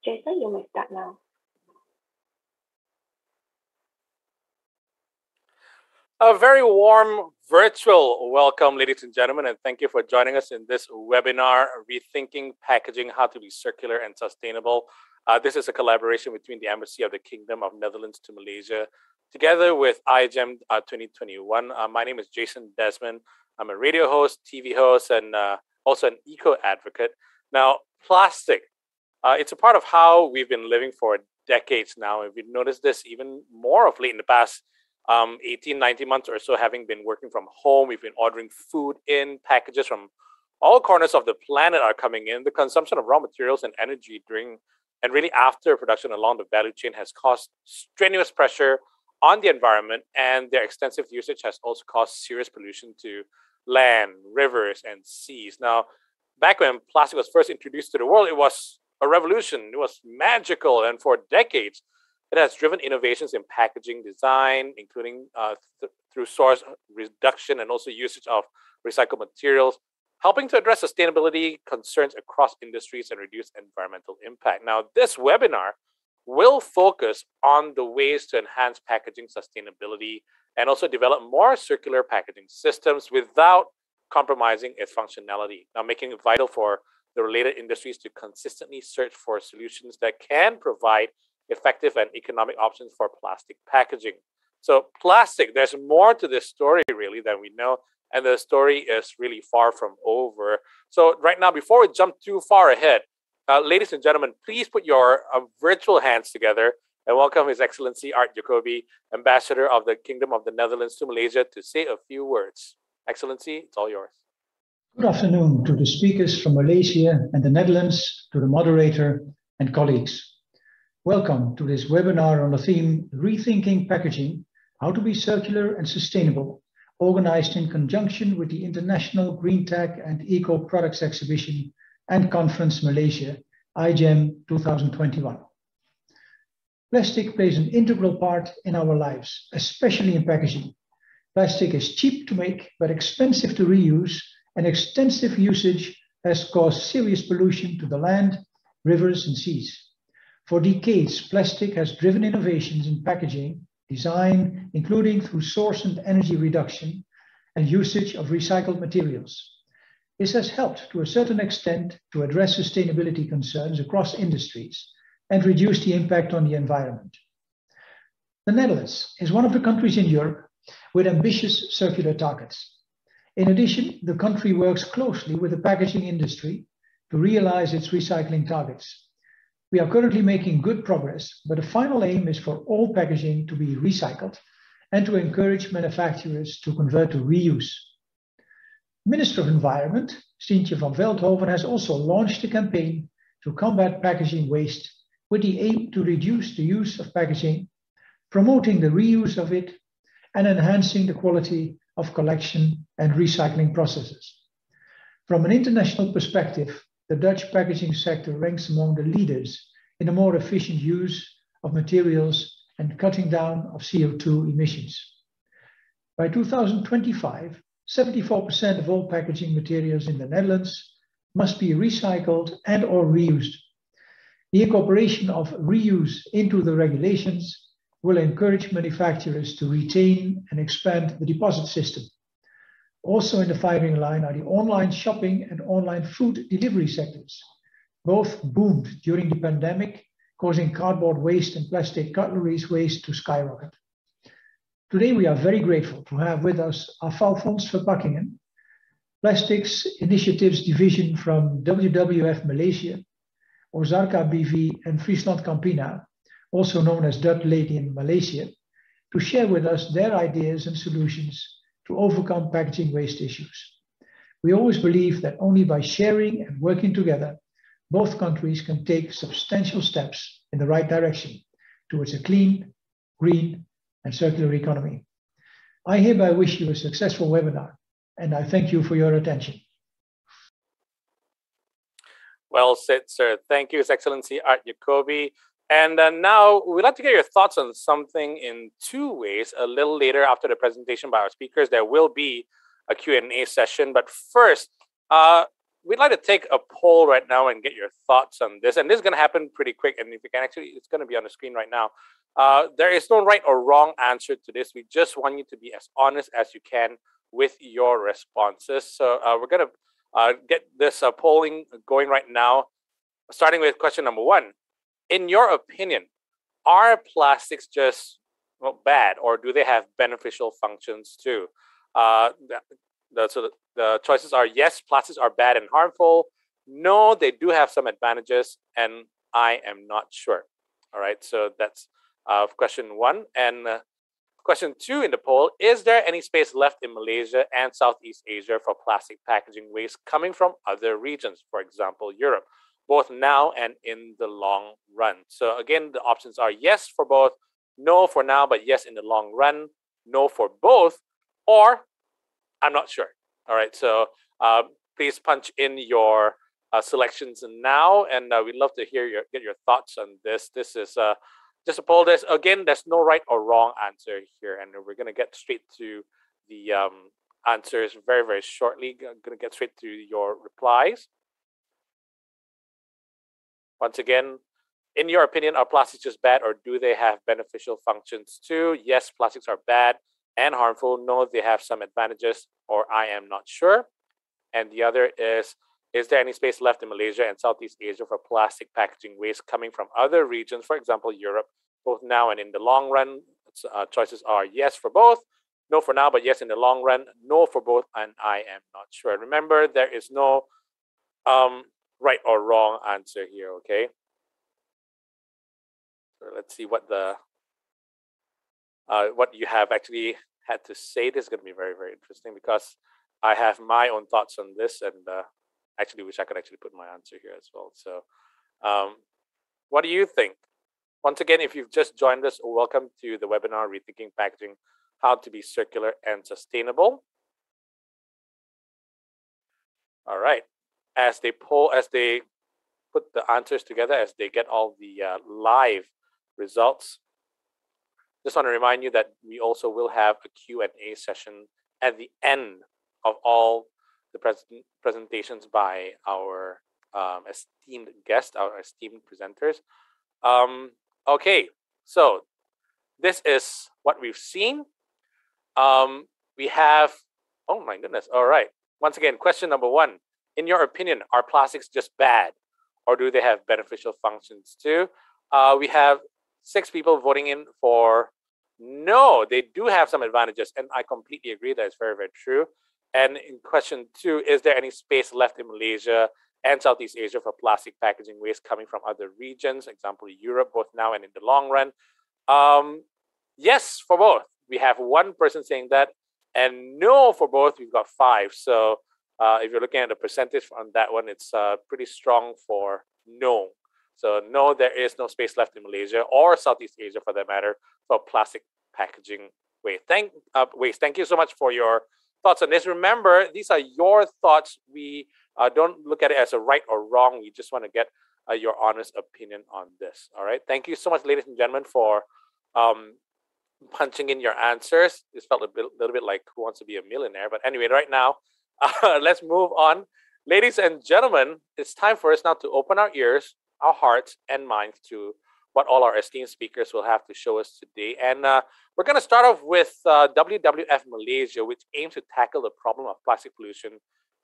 Jason, you may start now. A very warm virtual welcome, ladies and gentlemen, and thank you for joining us in this webinar, Rethinking Packaging, How to be Circular and Sustainable. This is a collaboration between the Embassy of the Kingdom of Netherlands to Malaysia, together with iGEM 2021. My name is Jason Desmond. I'm a radio host, TV host, and also an eco-advocate. Now, plastic, it's a part of how we've been living for decades now, and we've noticed this even more of late in the past 18, 19 months or so, having been working from home. We've been ordering food in. Packages from all corners of the planet are coming in. The consumption of raw materials and energy during and really after production along the value chain has caused strenuous pressure on the environment, and their extensive usage has also caused serious pollution to land, rivers, and seas. Now, back when plastic was first introduced to the world, it was a revolution. It was magical, and for decades, it has driven innovations in packaging design, including through source reduction and also usage of recycled materials, helping to address sustainability concerns across industries and reduce environmental impact. Now, this webinar will focus on the ways to enhance packaging sustainability and also develop more circular packaging systems without compromising its functionality. Now, making it vital for the related industries to consistently search for solutions that can provide effective and economic options for plastic packaging. So plastic, there's more to this story really than we know, and the story is really far from over. So right now, before we jump too far ahead, ladies and gentlemen, please put your virtual hands together and welcome His Excellency Art Jacoby, Ambassador of the Kingdom of the Netherlands to Malaysia, to say a few words. Excellency, it's all yours. Good afternoon to the speakers from Malaysia and the Netherlands, to the moderator and colleagues. Welcome to this webinar on the theme Rethinking Packaging, How to be Circular and Sustainable, organized in conjunction with the International Green Tech and Eco Products Exhibition and Conference Malaysia, iGEM 2021. Plastic plays an integral part in our lives, especially in packaging. Plastic is cheap to make, but expensive to reuse, and extensive usage has caused serious pollution to the land, rivers, and seas. For decades, plastic has driven innovations in packaging design, including through source and energy reduction and usage of recycled materials. This has helped to a certain extent to address sustainability concerns across industries and reduce the impact on the environment. The Netherlands is one of the countries in Europe with ambitious circular targets. In addition, the country works closely with the packaging industry to realize its recycling targets. We are currently making good progress, but the final aim is for all packaging to be recycled and to encourage manufacturers to convert to reuse. Minister of Environment, Stientje van Veldhoven, has also launched a campaign to combat packaging waste with the aim to reduce the use of packaging, promoting the reuse of it, and enhancing the quality of collection and recycling processes. From an international perspective, the Dutch packaging sector ranks among the leaders in a more efficient use of materials and cutting down of CO2 emissions. By 2025, 74% of all packaging materials in the Netherlands must be recycled and or reused. The incorporation of reuse into the regulations will encourage manufacturers to retain and expand the deposit system. Also in the firing line are the online shopping and online food delivery sectors. Both boomed during the pandemic, causing cardboard waste and plastic cutlery waste to skyrocket. Today we are very grateful to have with us Afvalfonds Verpakkingen, Plastics Initiatives Division from WWF Malaysia, Ozarka BV and Friesland Campina, also known as Dutch Lady in Malaysia, to share with us their ideas and solutions to overcome packaging waste issues. We always believe that only by sharing and working together, both countries can take substantial steps in the right direction towards a clean, green, and circular economy. I hereby wish you a successful webinar, and I thank you for your attention. Well said, sir. Thank you, His Excellency Art Jacoby. And now we'd like to get your thoughts on something in two ways. A little later after the presentation by our speakers, there will be a Q&A session. But first, we'd like to take a poll right now and get your thoughts on this. And this is going to happen pretty quick. And if you can actually, it's going to be on the screen right now. There is no right or wrong answer to this. We just want you to be as honest as you can with your responses. So we're going to get this polling going right now, starting with question number 1. In your opinion, are plastics just bad, or do they have beneficial functions too? So the choices are yes, plastics are bad and harmful. No, they do have some advantages, and I am not sure. All right, so that's question 1. And question 2 in the poll, is there any space left in Malaysia and Southeast Asia for plastic packaging waste coming from other regions, for example, Europe, both now and in the long run? So again, the options are yes for both, no for now, but yes in the long run, no for both, or I'm not sure. All right, so please punch in your selections now, and we'd love to get your thoughts on this. This is just a poll. Again, there's no right or wrong answer here, and we're going to get straight to the answers very, very shortly. I'm going to get straight to your replies. Once again, in your opinion, are plastics just bad, or do they have beneficial functions too? Yes, plastics are bad and harmful. No, they have some advantages, or I am not sure. And the other is there any space left in Malaysia and Southeast Asia for plastic packaging waste coming from other regions, for example, Europe, both now and in the long run? Choices are yes for both, no for now, but yes in the long run, no for both, and I am not sure. Remember, there is no right or wrong answer here, okay? So let's see what what you have actually had to say. This is going to be very, very interesting because I have my own thoughts on this, and actually wish I could actually put my answer here as well. So what do you think? Once again, if you've just joined us, welcome to the webinar, Rethinking Packaging, How to be Circular and Sustainable. All right. As they put the answers together, as they get all the live results, just want to remind you that we also will have a Q&A session at the end of all the presentations by our esteemed guests, our esteemed presenters. Okay, so this is what we've seen. We have, oh my goodness, all right. Once again, question number 1. In your opinion, are plastics just bad, or do they have beneficial functions too? We have 6 people voting in for no, they do have some advantages, and I completely agree that it's very, very true. And in question 2, is there any space left in Malaysia and Southeast Asia for plastic packaging waste coming from other regions, example Europe, both now and in the long run? Yes for both. We have 1 person saying that, and no for both. We've got 5. So if you're looking at the percentage on that one, it's pretty strong for no. So no, there is no space left in Malaysia or Southeast Asia, for that matter, for plastic packaging waste. Thank you so much for your thoughts on this. Remember, these are your thoughts. We don't look at it as a right or wrong. We just want to get your honest opinion on this. All right. Thank you so much, ladies and gentlemen, for punching in your answers. This felt a little bit like Who Wants to Be a Millionaire. But anyway, right now, let's move on. Ladies and gentlemen, it's time for us now to open our ears, our hearts and minds to what all our esteemed speakers will have to show us today. And we're going to start off with WWF Malaysia, which aims to tackle the problem of plastic pollution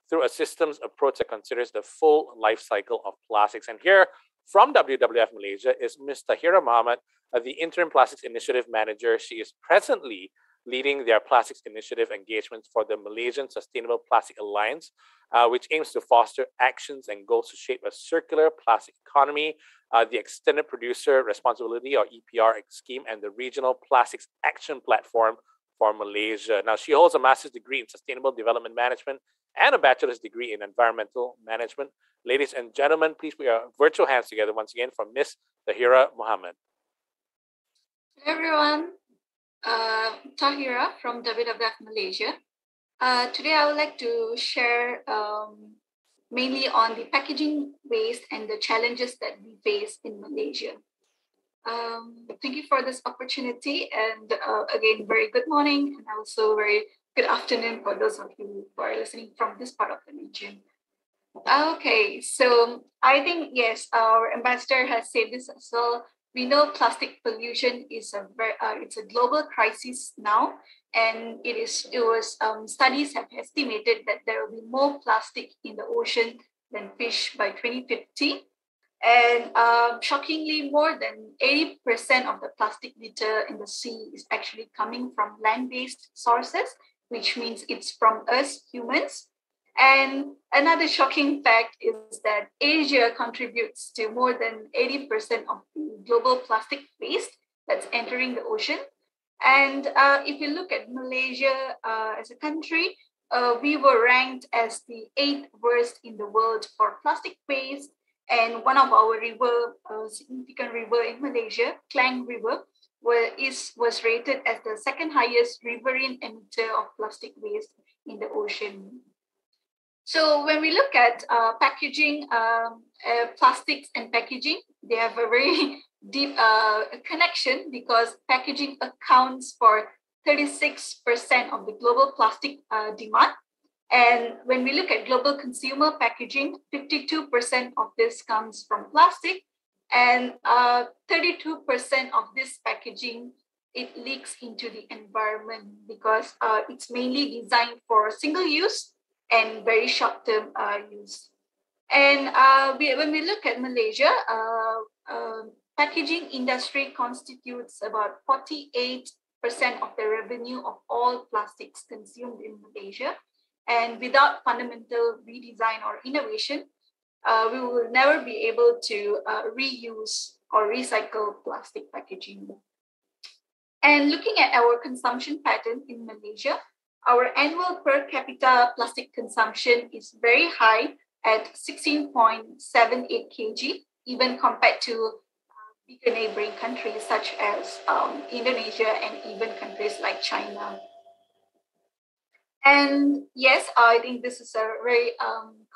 through a systems approach that considers the full life cycle of plastics. And here from WWF Malaysia is Ms. Tahira Muhammad, the Interim Plastics Initiative Manager. She is presently leading their plastics initiative engagements for the Malaysian Sustainable Plastic Alliance, which aims to foster actions and goals to shape a circular plastic economy, the Extended Producer Responsibility, or EPR scheme, and the Regional Plastics Action Platform for Malaysia. Now, she holds a master's degree in Sustainable Development Management and a bachelor's degree in Environmental Management. Ladies and gentlemen, please put your virtual hands together once again for Ms. Tahira Muhammad. Hello, everyone. Tahira from WWF Malaysia. Today I would like to share mainly on the packaging waste and the challenges that we face in Malaysia. Thank you for this opportunity, and again, very good morning and also very good afternoon for those of you who are listening from this part of the region. Okay, so I think yes, our ambassador has said this as well. We know plastic pollution is it's a global crisis now, and studies have estimated that there will be more plastic in the ocean than fish by 2050. And shockingly, more than 80% of the plastic litter in the sea is actually coming from land-based sources, which means it's from us humans. And another shocking fact is that Asia contributes to more than 80% of the global plastic waste that's entering the ocean. And if you look at Malaysia as a country, we were ranked as the 8th worst in the world for plastic waste. And one of our significant river in Malaysia, Klang River, was rated as the second highest riverine emitter of plastic waste in the ocean. So when we look at packaging, plastics and packaging, they have a very deep connection because packaging accounts for 36% of the global plastic demand. And when we look at global consumer packaging, 52% of this comes from plastic, and 32% of this packaging, it leaks into the environment because it's mainly designed for single use and very short-term use. And when we look at Malaysia, packaging industry constitutes about 48% of the revenue of all plastics consumed in Malaysia. And without fundamental redesign or innovation, we will never be able to reuse or recycle plastic packaging. And looking at our consumption pattern in Malaysia, our annual per capita plastic consumption is very high at 16.78 kg, even compared to bigger neighboring countries such as Indonesia and even countries like China. And yes, I think this is a very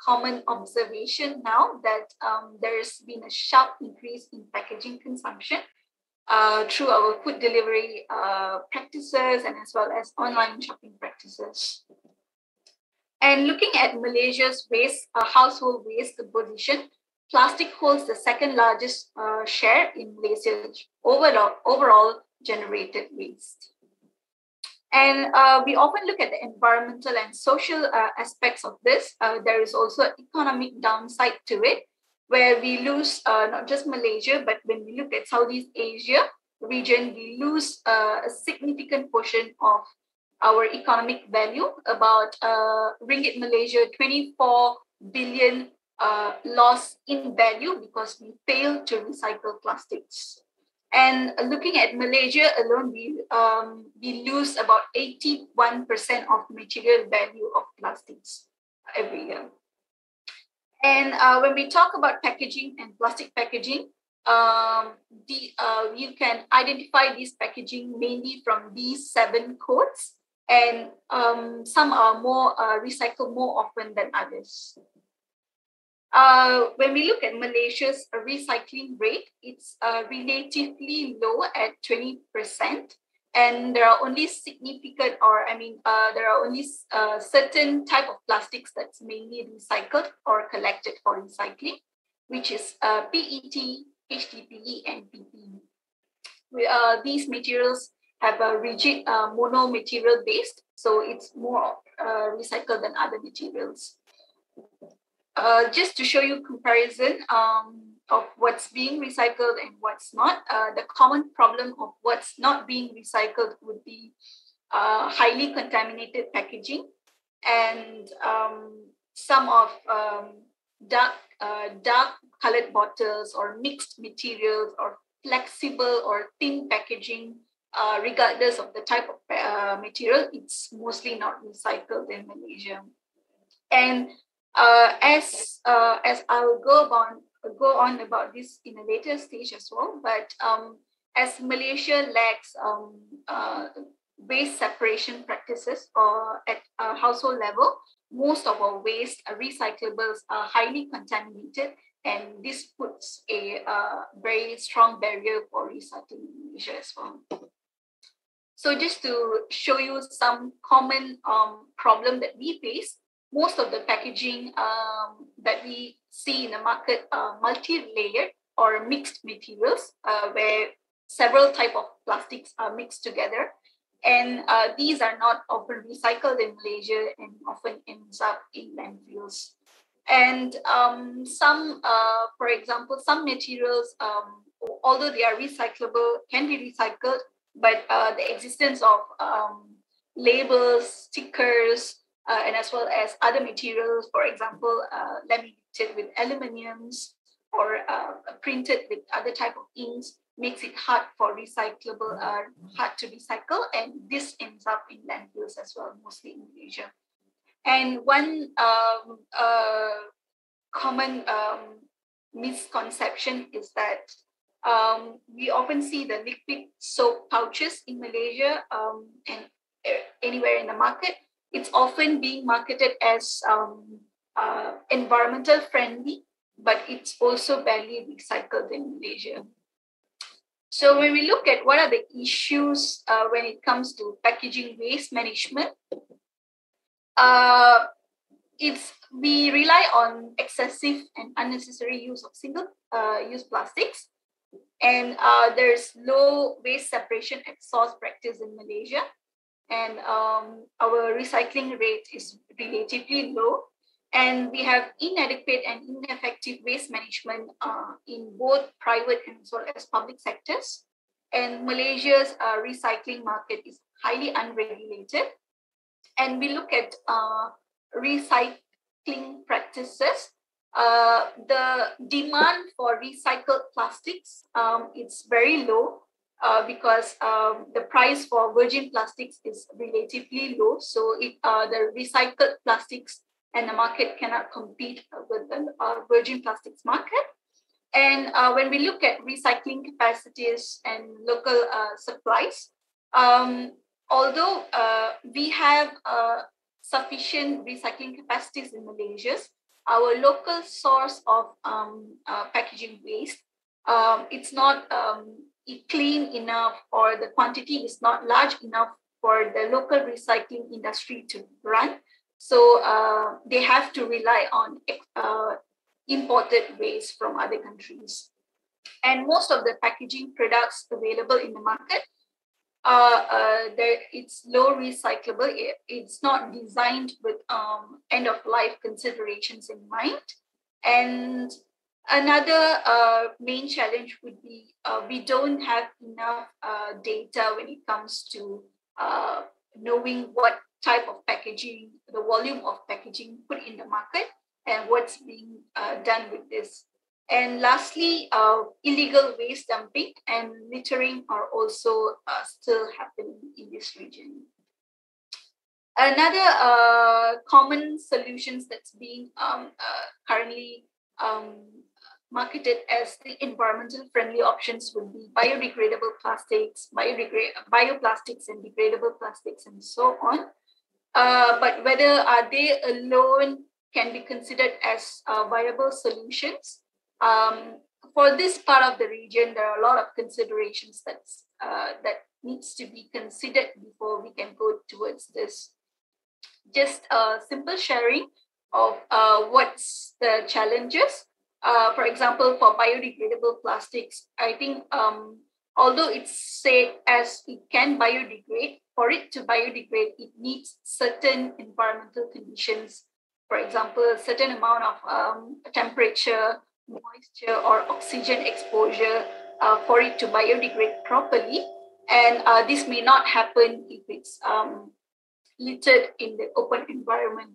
common observation now that there's been a sharp increase in packaging consumption through our food delivery practices and as well as online shopping practices. And looking at Malaysia's household waste composition, plastic holds the second largest share in Malaysia's overall generated waste. And we often look at the environmental and social aspects of this. There is also economic downside to it, where we lose not just Malaysia, but when we look at Southeast Asia region, we lose a significant portion of our economic value, about ringgit Malaysia 24 billion loss in value because we fail to recycle plastics. And looking at Malaysia alone, we lose about 81% of material value of plastics every year. And when we talk about packaging and plastic packaging, you can identify this packaging mainly from these 7 codes, and some are more recycled more often than others. When we look at Malaysia's recycling rate, it's relatively low at 20%. And there are only there are only certain type of plastics that's mainly recycled or collected for recycling, which is PET, HDPE, and PP. These materials have a rigid mono material based, so it's more recycled than other materials. Just to show you comparison of what's being recycled and what's not, the common problem of what's not being recycled would be highly contaminated packaging, and some of dark colored bottles or mixed materials or flexible or thin packaging, regardless of the type of material, it's mostly not recycled in Malaysia. And as I will go on about this in a later stage as well, but as Malaysia lacks waste separation practices or at a household level, most of our waste recyclables are highly contaminated, and this puts a very strong barrier for recycling in Malaysia as well. So just to show you some common problem that we face, most of the packaging that we see in the market are multi-layered or mixed materials, where several types of plastics are mixed together. And these are not often recycled in Malaysia and often ends up in landfills. And for example, some materials, although they are recyclable, can be recycled, but the existence of labels, stickers, and as well as other materials, for example, laminated with aluminiums or printed with other type of inks, makes it hard to recycle, and this ends up in landfills as well, mostly in Malaysia. And one common misconception is that we often see the liquid soap pouches in Malaysia and anywhere in the market. It's often being marketed as environmental friendly, but it's also barely recycled in Malaysia. So when we look at what are the issues when it comes to packaging waste management, we rely on excessive and unnecessary use of single-use plastics, and there's low waste separation at source practice in Malaysia, and our recycling rate is relatively low, and we have inadequate and ineffective waste management in both private and as well as public sectors. And Malaysia's recycling market is highly unregulated. And we look at recycling practices. The demand for recycled plastics, it's very low because the price for virgin plastics is relatively low. So the recycled plastics and the market cannot compete with the virgin plastics market. And when we look at recycling capacities and local supplies, although we have sufficient recycling capacities in Malaysia, our local source of packaging waste, it's not clean enough, or the quantity is not large enough for the local recycling industry to run. So they have to rely on imported waste from other countries. And most of the packaging products available in the market, it's low recyclable. It's not designed with end-of-life considerations in mind. And another main challenge would be we don't have enough data when it comes to knowing what type of packaging, the volume of packaging put in the market, and what's being done with this. And lastly, illegal waste dumping and littering are also still happening in this region. Another common solutions that's being currently marketed as the environmental friendly options would be biodegradable plastics, bioplastics and degradable plastics and so on. But whether are they alone can be considered as viable solutions. For this part of the region, there are a lot of considerations that needs to be considered before we can go towards this. Just a simple sharing of what's the challenges. For example, for biodegradable plastics, I think although it's said as it can biodegrade, for it to biodegrade, it needs certain environmental conditions. For example, a certain amount of temperature, moisture, or oxygen exposure for it to biodegrade properly. And this may not happen if it's littered in the open environment.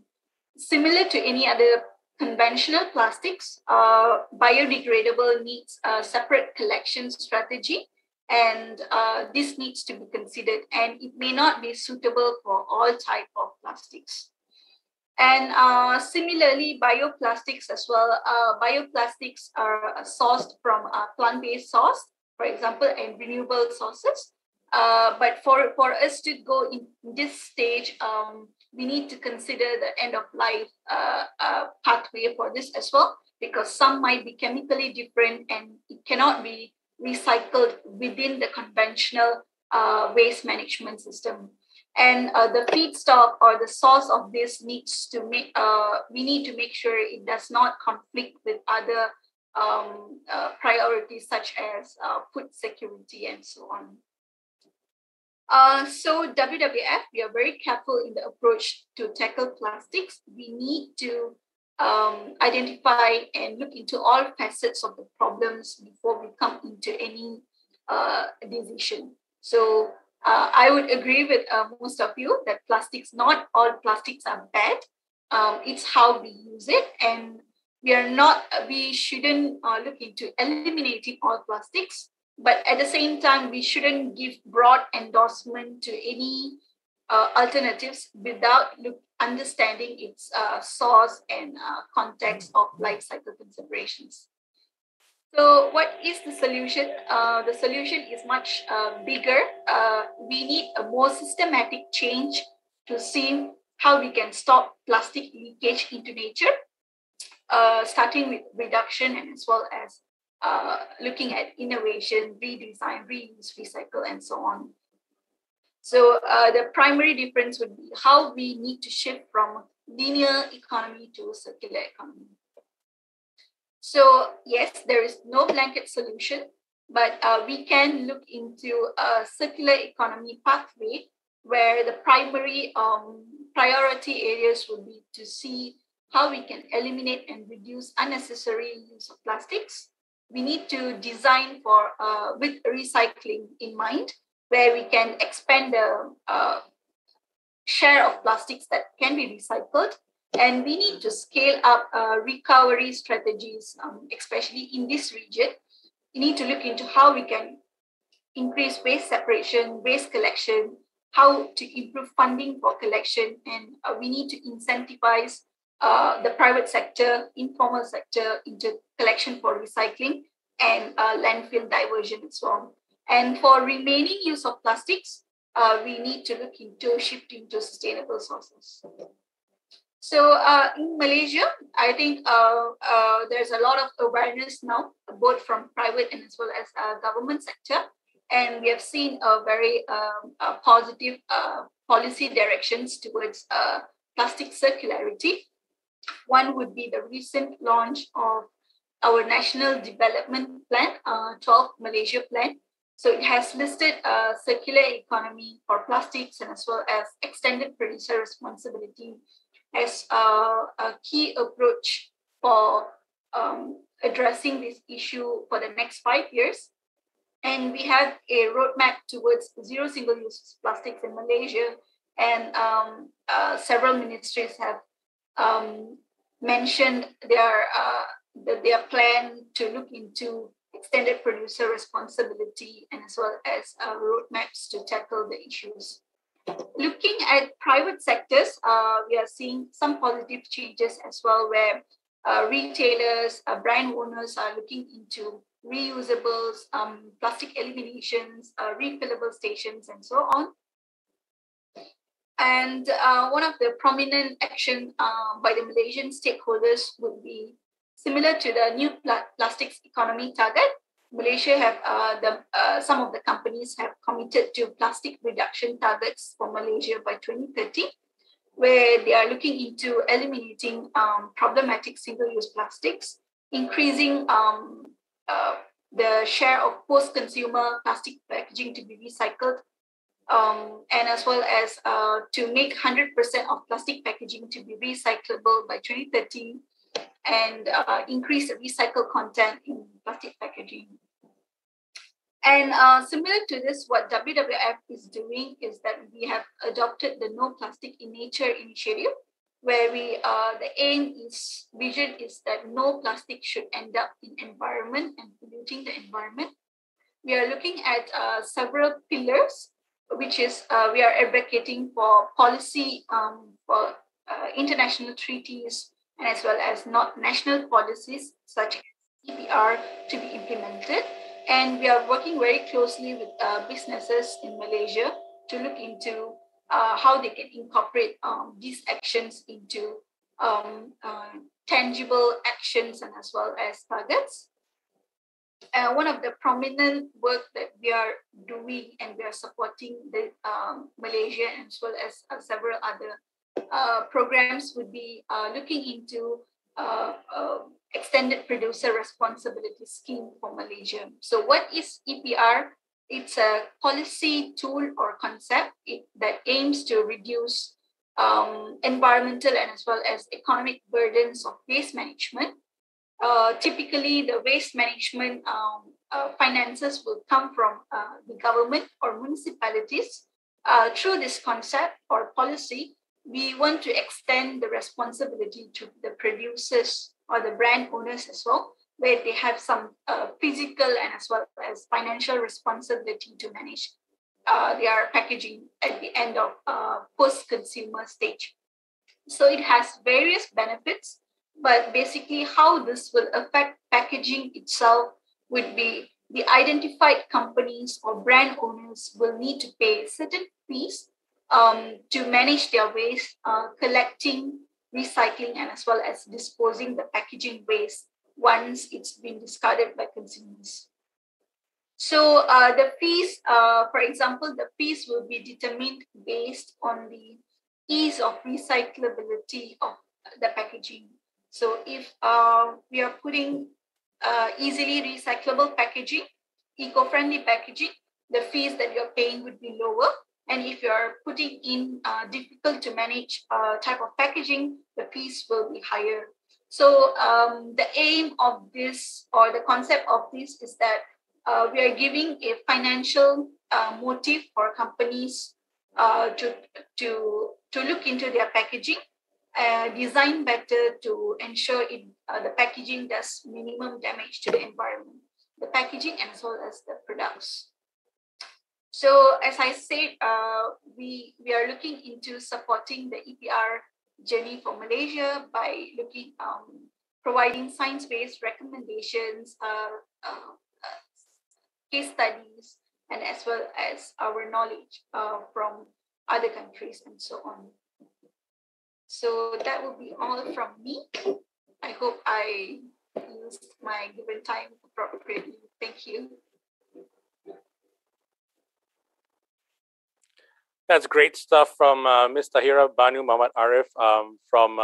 Similar to any other conventional plastics, biodegradable needs a separate collection strategy, and this needs to be considered, and it may not be suitable for all type of plastics. And similarly, bioplastics as well. Bioplastics are sourced from plant-based source, for example, and renewable sources. But for us to go in this stage, we need to consider the end-of-life pathway for this as well, because some might be chemically different and it cannot be recycled within the conventional waste management system. And the feedstock or the source of this needs to make, we need to make sure it does not conflict with other priorities such as food security and so on. So WWF, we are very careful in the approach to tackle plastics. We need to identify and look into all facets of the problems before we come into any decision. So I would agree with most of you that plastics, not all plastics are bad. It's how we use it, and we shouldn't look into eliminating all plastics. But at the same time, we shouldn't give broad endorsement to any alternatives without understanding its source and context of life cycle considerations. So what is the solution? The solution is much bigger. We need a more systematic change to see how we can stop plastic leakage into nature, starting with reduction and as well as looking at innovation, redesign, reuse, recycle, and so on. So the primary difference would be how we need to shift from linear economy to circular economy. So yes, there is no blanket solution, but we can look into a circular economy pathway where the primary priority areas would be to see how we can eliminate and reduce unnecessary use of plastics. We need to design for with recycling in mind, where we can expand the share of plastics that can be recycled. And we need to scale up recovery strategies, especially in this region. We need to look into how we can increase waste separation, waste collection, how to improve funding for collection, and we need to incentivize the private sector, informal sector into collection for recycling and landfill diversion as well. And for remaining use of plastics, we need to look into shifting to sustainable sources. So in Malaysia, I think there's a lot of awareness now, both from private and as well as government sector. And we have seen a very positive policy directions towards plastic circularity. One would be the recent launch of our National Development Plan, 12 Malaysia Plan. So it has listed a circular economy for plastics and as well as extended producer responsibility as a key approach for addressing this issue for the next 5 years. And we have a roadmap towards zero single-use plastics in Malaysia. And several ministries have mentioned their plan to look into extended producer responsibility and as well as roadmaps to tackle the issues. Looking at private sectors, we are seeing some positive changes as well, where retailers, brand owners are looking into reusables, plastic eliminations, refillable stations, and so on. And one of the prominent action by the Malaysian stakeholders would be similar to the new plastics economy target. Malaysia have some of the companies have committed to plastic reduction targets for Malaysia by 2030, where they are looking into eliminating problematic single-use plastics, increasing the share of post-consumer plastic packaging to be recycled, and as well as to make 100% of plastic packaging to be recyclable by 2030, and increase the recycled content in plastic packaging. And similar to this, what WWF is doing is that we have adopted the No Plastic in Nature initiative, where the vision is that no plastic should end up in environment and polluting the environment. We are looking at several pillars, which is we are advocating for policy for international treaties, and as well as not national policies such as EPR to be implemented. And we are working very closely with businesses in Malaysia to look into how they can incorporate these actions into tangible actions and as well as targets. one of the prominent work that we are doing, and we are supporting the Malaysia as well as several other programs, would be looking into extended producer responsibility scheme for Malaysia. So what is EPR? It's a policy tool or concept that aims to reduce environmental and as well as economic burdens of waste management. Typically, the waste management finances will come from the government or municipalities. Through this concept or policy, we want to extend the responsibility to the producers or the brand owners as well, where they have some physical and as well as financial responsibility to manage their packaging at the end of post-consumer stage. So it has various benefits, but basically how this will affect packaging itself would be the identified companies or brand owners will need to pay certain fees to manage their waste, collecting, recycling, and as well as disposing the packaging waste once it's been discarded by consumers. So the fees, for example, the fees will be determined based on the ease of recyclability of the packaging. So if we are putting easily recyclable packaging, eco-friendly packaging, the fees that you're paying would be lower. And if you're putting in difficult to manage type of packaging, the fees will be higher. So the aim of this, or the concept of this, is that we are giving a financial motive for companies to look into their packaging, design better to ensure the packaging does minimum damage to the environment, the packaging and as well as the products. So as I said, we are looking into supporting the EPR journey for Malaysia by providing science-based recommendations, case studies, and as well as our knowledge from other countries and so on. So that will be all from me. I hope I used my given time appropriately. Thank you. That's great stuff from Ms. Tahira Banu Muhammad Arif from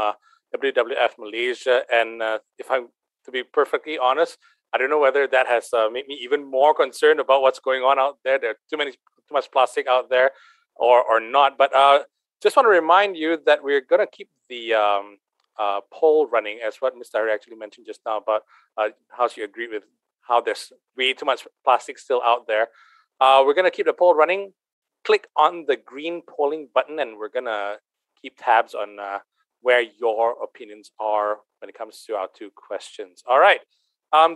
WWF Malaysia. And if I'm to be perfectly honest, I don't know whether that has made me even more concerned about what's going on out there. There's too much plastic out there, or not. But just want to remind you that we're going to keep the poll running, as what Ms. Tahira actually mentioned just now about how she agreed with how there's way too much plastic still out there. We're going to keep the poll running. Click on the green polling button, and we're going to keep tabs on where your opinions are when it comes to our two questions. All right.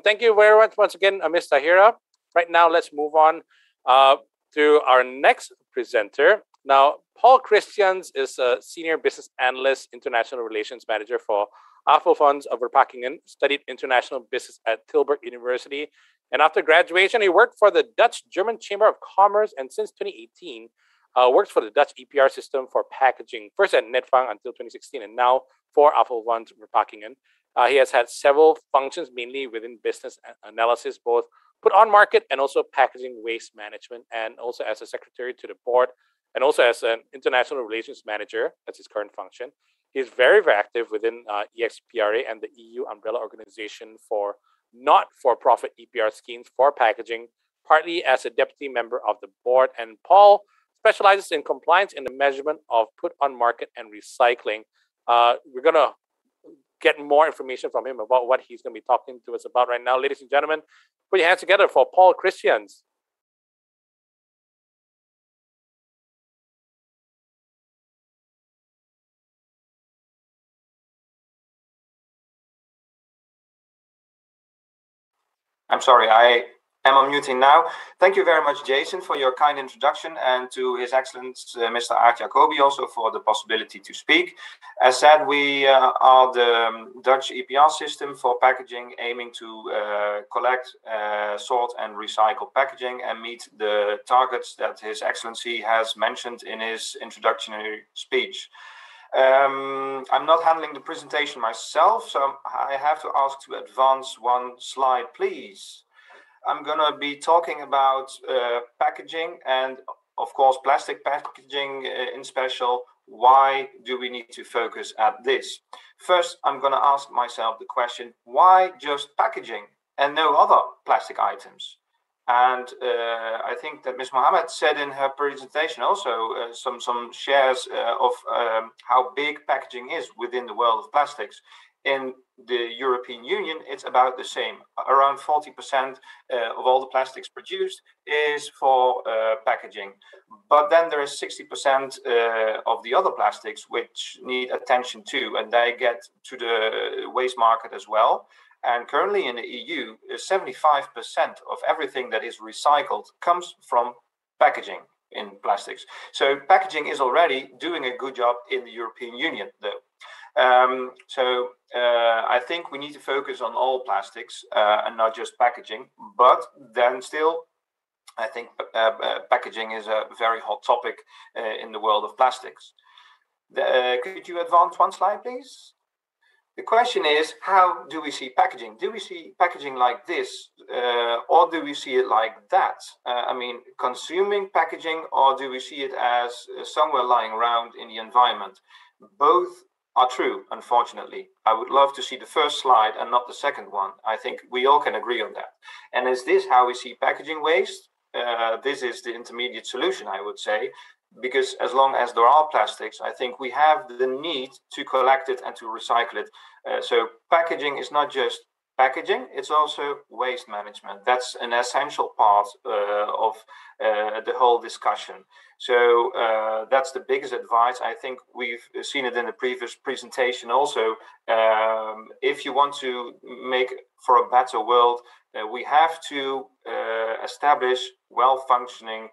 Thank you very much once again, Ms. Tahira. Right now, let's move on to our next presenter. Now, Paul Christians is a Senior Business Analyst, International Relations Manager for Apfelfunds of Verpakkingen, studied International Business at Tilburg University. And after graduation, he worked for the Dutch-German Chamber of Commerce, and since 2018, works for the Dutch EPR system for packaging, first at Netfang until 2016, and now for Apfelfunds Verpakkingen. He has had several functions, mainly within business analysis, both put on market and also packaging waste management, and also as a secretary to the board, and also as an international relations manager. That's his current function. He's very, very active within EXPRA and the EU umbrella organization for not-for-profit EPR schemes for packaging, partly as a deputy member of the board. And Paul specializes in compliance in the measurement of put on market and recycling. We're going to get more information from him about what he's going to be talking to us about right now. Ladies and gentlemen, put your hands together for Paul Christians. I'm sorry, I am unmuting now. Thank you very much, Jason, for your kind introduction, and to His Excellency Mr. Aart Jacobi also for the possibility to speak. As said, we are the Dutch EPR system for packaging, aiming to collect, sort, and recycle packaging and meet the targets that His Excellency has mentioned in his introductory speech. I'm not handling the presentation myself, so I have to ask to advance one slide, please. I'm going to be talking about packaging and, of course, plastic packaging in special. Why do we need to focus at this? First, I'm going to ask myself the question, why just packaging and no other plastic items? And I think that Ms. Mohammed said in her presentation also some shares of how big packaging is within the world of plastics. In the European Union, it's about the same. Around 40% of all the plastics produced is for packaging. But then there is 60% of the other plastics which need attention too, and they get to the waste market as well. And currently in the EU, 75% of everything that is recycled comes from packaging in plastics. So packaging is already doing a good job in the European Union, though. I think we need to focus on all plastics and not just packaging. But then still, I think packaging is a very hot topic in the world of plastics. Could you advance one slide, please? The question is, how do we see packaging? Do we see packaging like this, or do we see it like that? I mean, consuming packaging, or do we see it as somewhere lying around in the environment? Both are true, unfortunately. I would love to see the first slide and not the second one. I think we all can agree on that. And is this how we see packaging waste? This is the intermediate solution, I would say. Because as long as there are plastics, I think we have the need to collect it and to recycle it. So packaging is not just packaging, it's also waste management. That's an essential part of the whole discussion. So that's the biggest advice. I think we've seen it in the previous presentation also. If you want to make for a better world, we have to establish well-functioning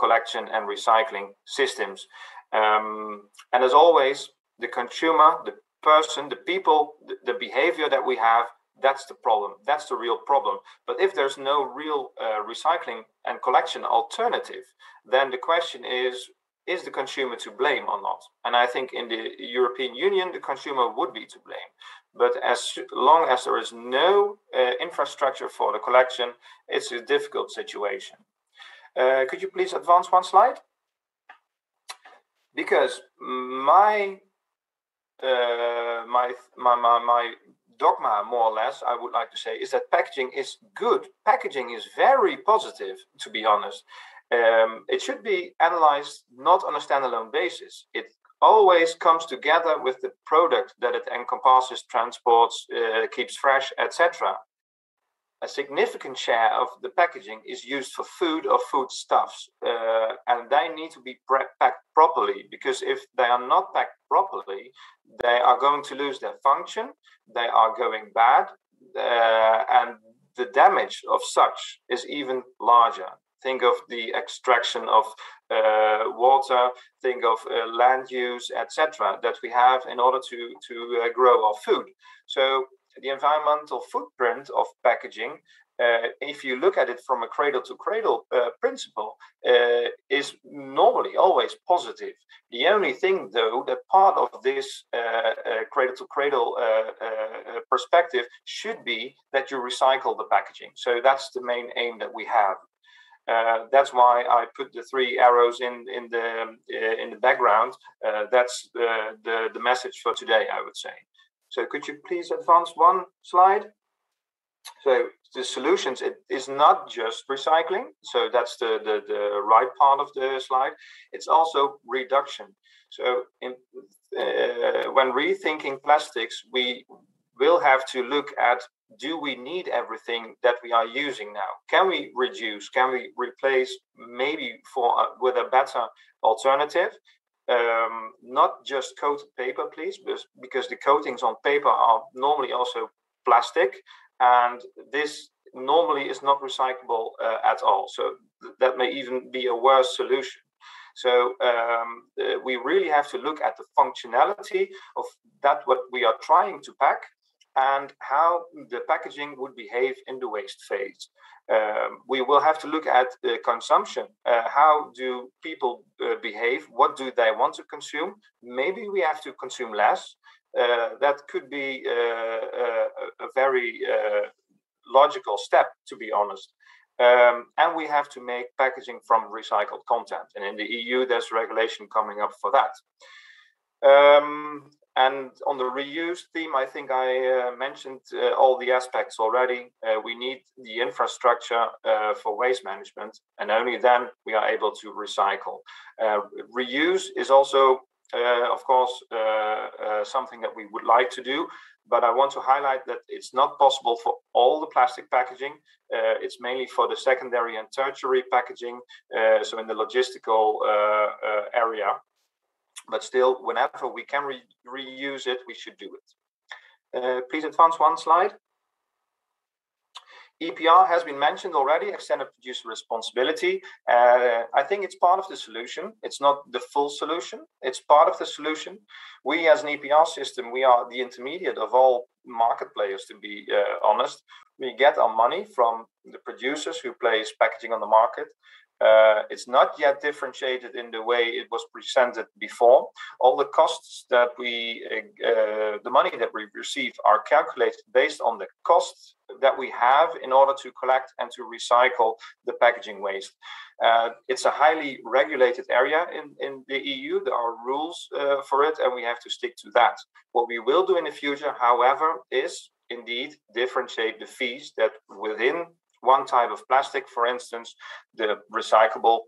collection and recycling systems. And as always, the consumer, the person, the people, the behavior that we have, that's the problem. That's the real problem. But if there's no real recycling and collection alternative, then the question is the consumer to blame or not? And I think in the European Union, the consumer would be to blame. But as long as there is no infrastructure for the collection, it's a difficult situation. Could you please advance one slide? Because my dogma, more or less, I would like to say, is that packaging is good. Packaging is very positive, to be honest. It should be analyzed not on a standalone basis. It always comes together with the product that it encompasses, transports, keeps fresh, etc. A significant share of the packaging is used for food or foodstuffs, and they need to be packed properly, because if they are not packed properly, they are going to lose their function, they are going bad, and the damage of such is even larger. Think of the extraction of water, think of land use, etc., that we have in order to grow our food. So the environmental footprint of packaging, if you look at it from a cradle-to-cradle principle, is normally always positive. The only thing, though, that part of this cradle-to-cradle perspective should be that you recycle the packaging. So that's the main aim that we have. That's why I put the three arrows in the background. That's the message for today, I would say. So could you please advance one slide? So the solutions, it is not just recycling. So that's the right part of the slide. It's also reduction. So when rethinking plastics, we will have to look at, do we need everything that we are using now? Can we reduce? Can we replace maybe with a better alternative? Not just coated paper, please, because the coatings on paper are normally also plastic, and this normally is not recyclable at all. So that may even be a worse solution. So we really have to look at the functionality of that what we are trying to pack, and how the packaging would behave in the waste phase. We will have to look at consumption. How do people behave? What do they want to consume? Maybe we have to consume less. That could be a very logical step, to be honest. And we have to make packaging from recycled content. And in the EU, there's regulation coming up for that. And on the reuse theme, I think I mentioned all the aspects already. We need the infrastructure for waste management, and only then we are able to recycle. Reuse is also, of course, something that we would like to do, but I want to highlight that it's not possible for all the plastic packaging. It's mainly for the secondary and tertiary packaging, so in the logistical area. But still, whenever we can reuse it, we should do it. Please advance one slide. EPR has been mentioned already, extended producer responsibility. I think it's part of the solution. It's not the full solution. It's part of the solution. We as an EPR system, we are the intermediate of all market players, to be honest. We get our money from the producers who place packaging on the market. It's not yet differentiated in the way it was presented before. All the costs that the money that we receive are calculated based on the costs that we have in order to collect and to recycle the packaging waste. It's a highly regulated area in the EU. There are rules for it, and we have to stick to that. What we will do in the future, however, is indeed differentiate the fees that within one type of plastic, for instance, the recyclable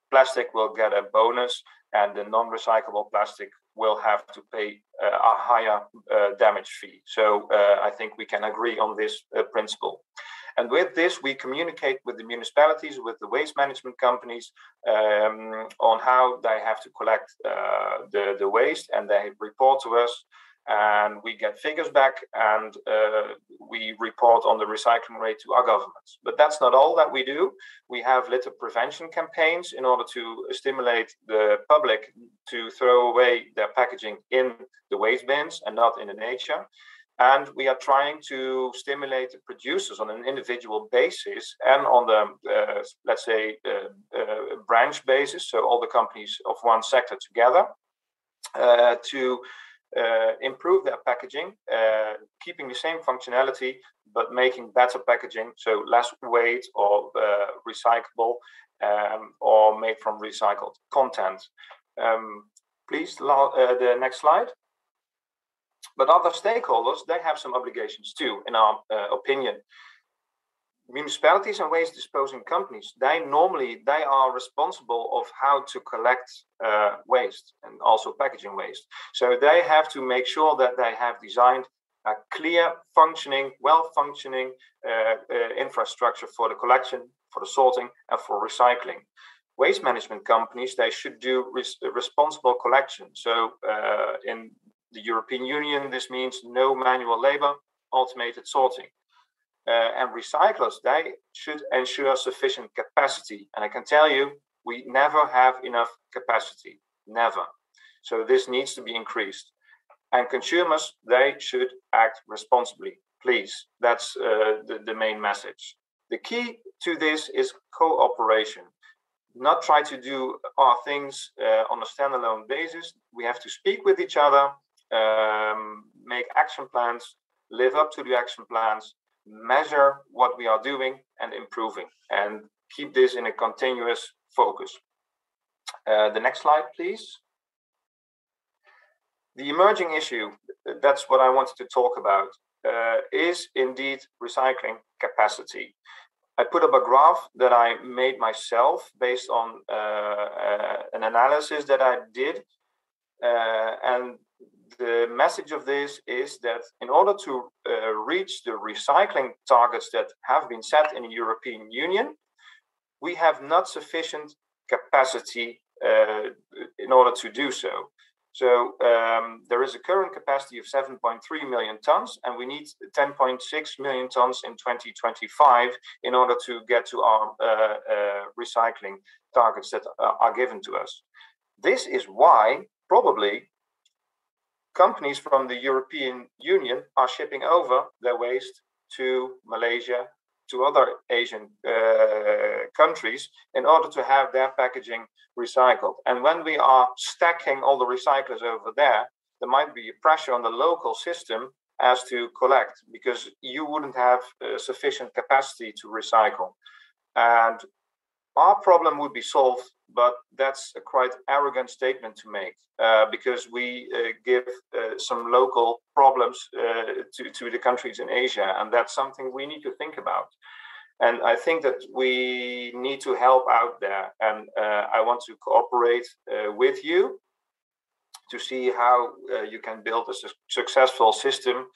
plastic will get a bonus, and the non-recyclable plastic will have to pay a higher damage fee. So I think we can agree on this principle. And with this, we communicate with the municipalities, with the waste management companies on how they have to collect the waste, and they report to us. And we get figures back, and we report on the recycling rate to our governments. But that's not all that we do. We have litter prevention campaigns in order to stimulate the public to throw away their packaging in the waste bins and not in the nature. And we are trying to stimulate the producers on an individual basis and on the, let's say, branch basis, so all the companies of one sector together, to improve their packaging, keeping the same functionality, but making better packaging, so less weight or recyclable or made from recycled content. Please, the next slide. But other stakeholders, they have some obligations too, in our opinion. Municipalities and waste disposing companies, they are responsible of how to collect waste and also packaging waste. So they have to make sure that they have designed a clear, functioning, well-functioning infrastructure for the collection, for the sorting, and for recycling. Waste management companies, they should do responsible collection. So in the European Union, this means no manual labor, automated sorting. And recyclers, they should ensure sufficient capacity. And I can tell you, we never have enough capacity, never. So this needs to be increased. And consumers, they should act responsibly, please. That's the main message. The key to this is cooperation. Not try to do our things on a standalone basis. We have to speak with each other, make action plans, live up to the action plans, measure what we are doing and improving, and keep this in a continuous focus. The next slide, please. The emerging issue, that's what I wanted to talk about, is indeed recycling capacity. I put up a graph that I made myself based on an analysis that I did, and the message of this is that in order to reach the recycling targets that have been set in the European Union, we have not sufficient capacity in order to do so. So there is a current capacity of 7.3 million tons, and we need 10.6 million tons in 2025 in order to get to our recycling targets that are given to us. This is why probably companies from the European Union are shipping over their waste to Malaysia, to other Asian countries in order to have their packaging recycled. And when we are stacking all the recyclers over there, there might be a pressure on the local system, as to collect, because you wouldn't have sufficient capacity to recycle. And our problem would be solved, but that's a quite arrogant statement to make, because we give some local problems to the countries in Asia, and that's something we need to think about. And I think that we need to help out there, and I want to cooperate with you to see how you can build a successful system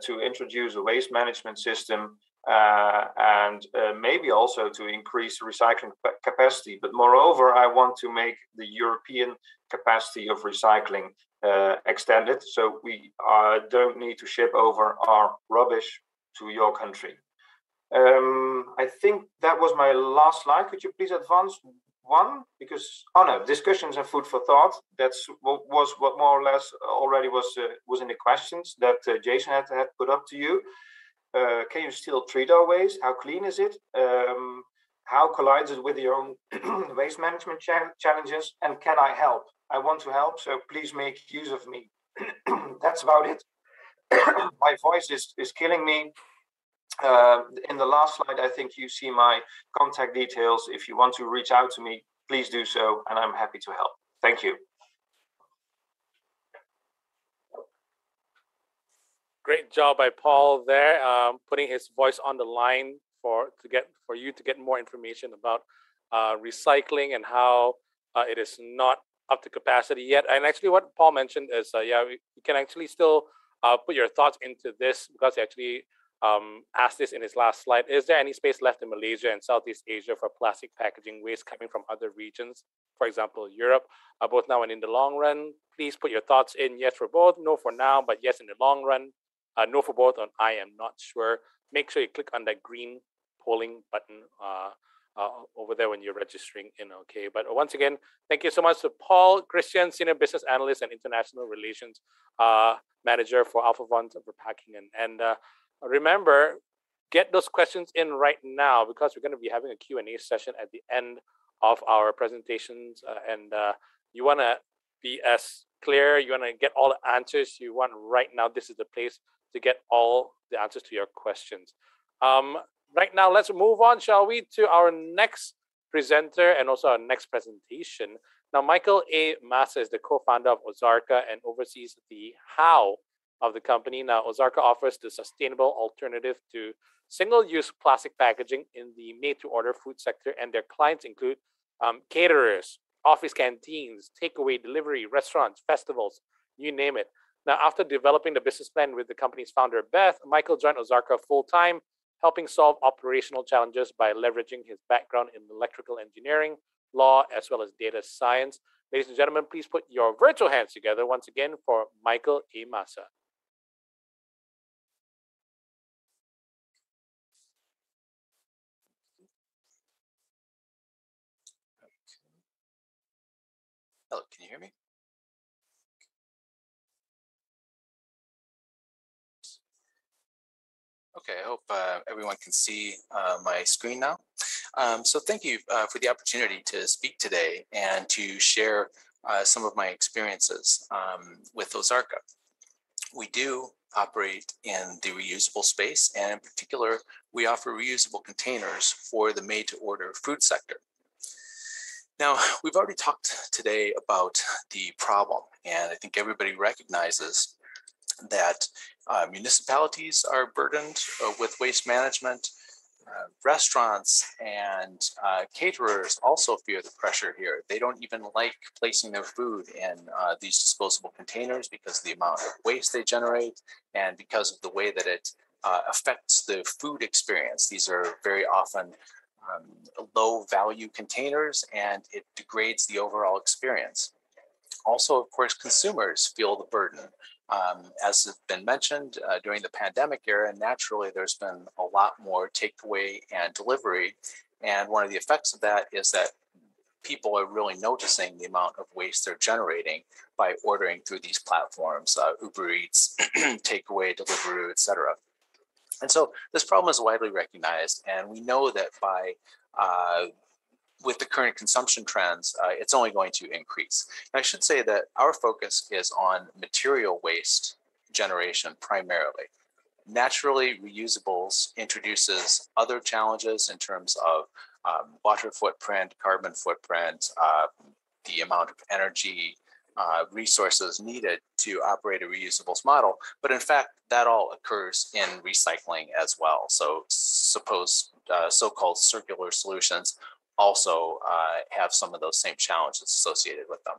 to introduce a waste management system, and maybe also to increase recycling capacity. But moreover, I want to make the European capacity of recycling extended, so we don't need to ship over our rubbish to your country. I think that was my last slide. Could you please advance one? Because, oh no, discussions and food for thought. That's what more or less already was in the questions that Jason had put up to you. Can you still treat our waste? How clean is it? How collides it with your own waste management challenges? And can I help? I want to help, so please make use of me. That's about it. My voice is killing me. In the last slide, I think you see my contact details. If you want to reach out to me, please do so, and I'm happy to help. Thank you. Great job by Paul there, putting his voice on the line for you to get more information about recycling and how it is not up to capacity yet. And actually, what Paul mentioned is, yeah, we can actually still put your thoughts into this, because he actually asked this in his last slide. Is there any space left in Malaysia and Southeast Asia for plastic packaging waste coming from other regions, for example, Europe, both now and in the long run? Please put your thoughts in. Yes for both, no for now, but yes in the long run. No for both on I am not sure. Make sure you click on that green polling button over there when you're registering in, okay? But once again, thank you so much to Paul Christian, Senior Business Analyst and International Relations Manager for Alpha One Verpakking. And remember, get those questions in right now, because we're going to be having a Q&A session at the end of our presentations, and you want to be as clear, you want to get all the answers you want right now. This is the place to get all the answers to your questions. Right now, let's move on, shall we, to our next presenter and also our next presentation. Now, Michael A. Massa is the co-founder of Ozarka and oversees the how of the company. Now, Ozarka offers the sustainable alternative to single-use plastic packaging in the made-to-order food sector, and their clients include caterers, office canteens, takeaway, delivery, restaurants, festivals, you name it. Now, after developing the business plan with the company's founder, Beth, Michael joined Ozarka full-time, helping solve operational challenges by leveraging his background in electrical engineering, law, as well as data science. Ladies and gentlemen, please put your virtual hands together once again for Michael A. Massa. Hello, can you hear me? Okay, I hope everyone can see my screen now. So thank you for the opportunity to speak today and to share some of my experiences with Ozarka. We do operate in the reusable space, and in particular, we offer reusable containers for the made-to-order food sector. Now, we've already talked today about the problem, and I think everybody recognizes that municipalities are burdened with waste management. Restaurants and caterers also fear the pressure here. They don't even like placing their food in these disposable containers because of the amount of waste they generate and because of the way that it affects the food experience. These are very often low value containers, and it degrades the overall experience. Also, of course, consumers feel the burden. As has been mentioned during the pandemic era, naturally there's been a lot more takeaway and delivery. And one of the effects of that is that people are really noticing the amount of waste they're generating by ordering through these platforms, Uber Eats, takeaway, Deliveroo, etc. And so this problem is widely recognized, and we know that by with the current consumption trends, it's only going to increase. And I should say that our focus is on material waste generation primarily. Naturally, reusables introduces other challenges in terms of water footprint, carbon footprint, the amount of energy, resources needed to operate a reusables model. But in fact, that all occurs in recycling as well. So suppose so-called circular solutions also have some of those same challenges associated with them.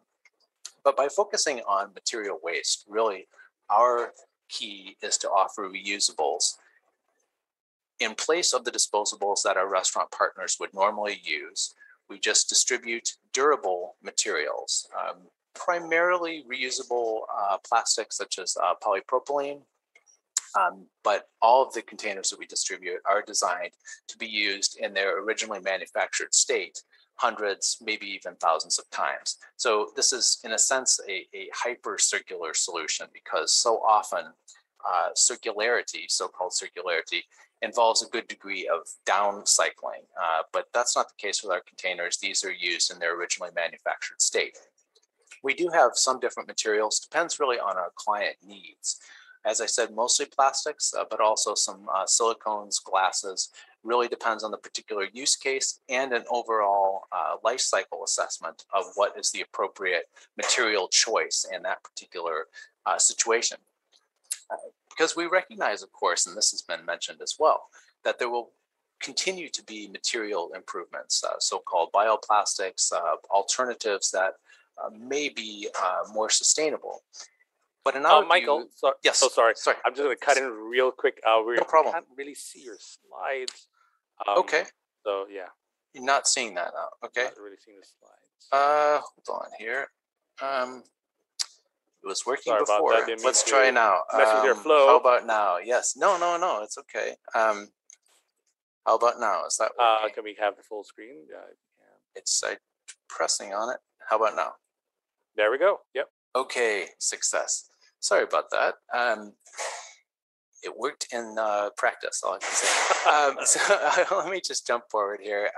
But by focusing on material waste, really our key is to offer reusables in place of the disposables that our restaurant partners would normally use. We just distribute durable materials, primarily reusable plastics such as polypropylene, but all of the containers that we distribute are designed to be used in their originally manufactured state hundreds, maybe even thousands of times. So this is, in a sense, a hyper circular solution, because so often circularity, so-called circularity, involves a good degree of downcycling, but that's not the case with our containers. These are used in their originally manufactured state. We do have some different materials, depends really on our client needs. As I said, mostly plastics, but also some silicones, glasses. Really depends on the particular use case and an overall life cycle assessment of what is the appropriate material choice in that particular situation. Because we recognize, of course, and this has been mentioned as well, that there will continue to be material improvements, so-called bioplastics, alternatives that may be more sustainable. But in our Michael, view, yes. So sorry. I'm just going to cut in real quick. No problem. We can't really see your slides. Okay. So yeah. You're not seeing that now. Okay. Not really seeing the slides. Hold on here. It was working Sorry before. about that. Let's try now. Mess with your flow. How about now? Yes. No. It's okay. How about now? Is that working? Can we have the full screen? Yeah. It's pressing on it. How about now? There we go. Yep. Okay. Success. Sorry about that. It worked in practice, all I can say. So let me just jump forward here.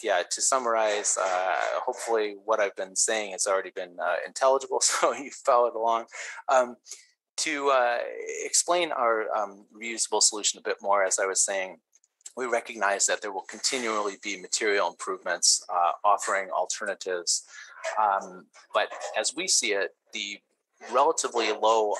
Yeah, to summarize, hopefully what I've been saying has already been intelligible, so you followed along. To explain our reusable solution a bit more, as I was saying, we recognize that there will continually be material improvements offering alternatives. But as we see it, the relatively low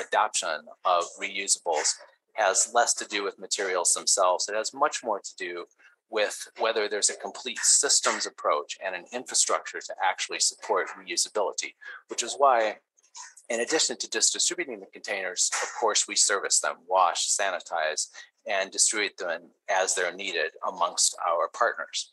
adoption of reusables has less to do with materials themselves. It has much more to do with whether there's a complete systems approach and an infrastructure to actually support reusability, which is why, in addition to just distributing the containers, of course, we service them, wash, sanitize, and distribute them as they're needed amongst our partners.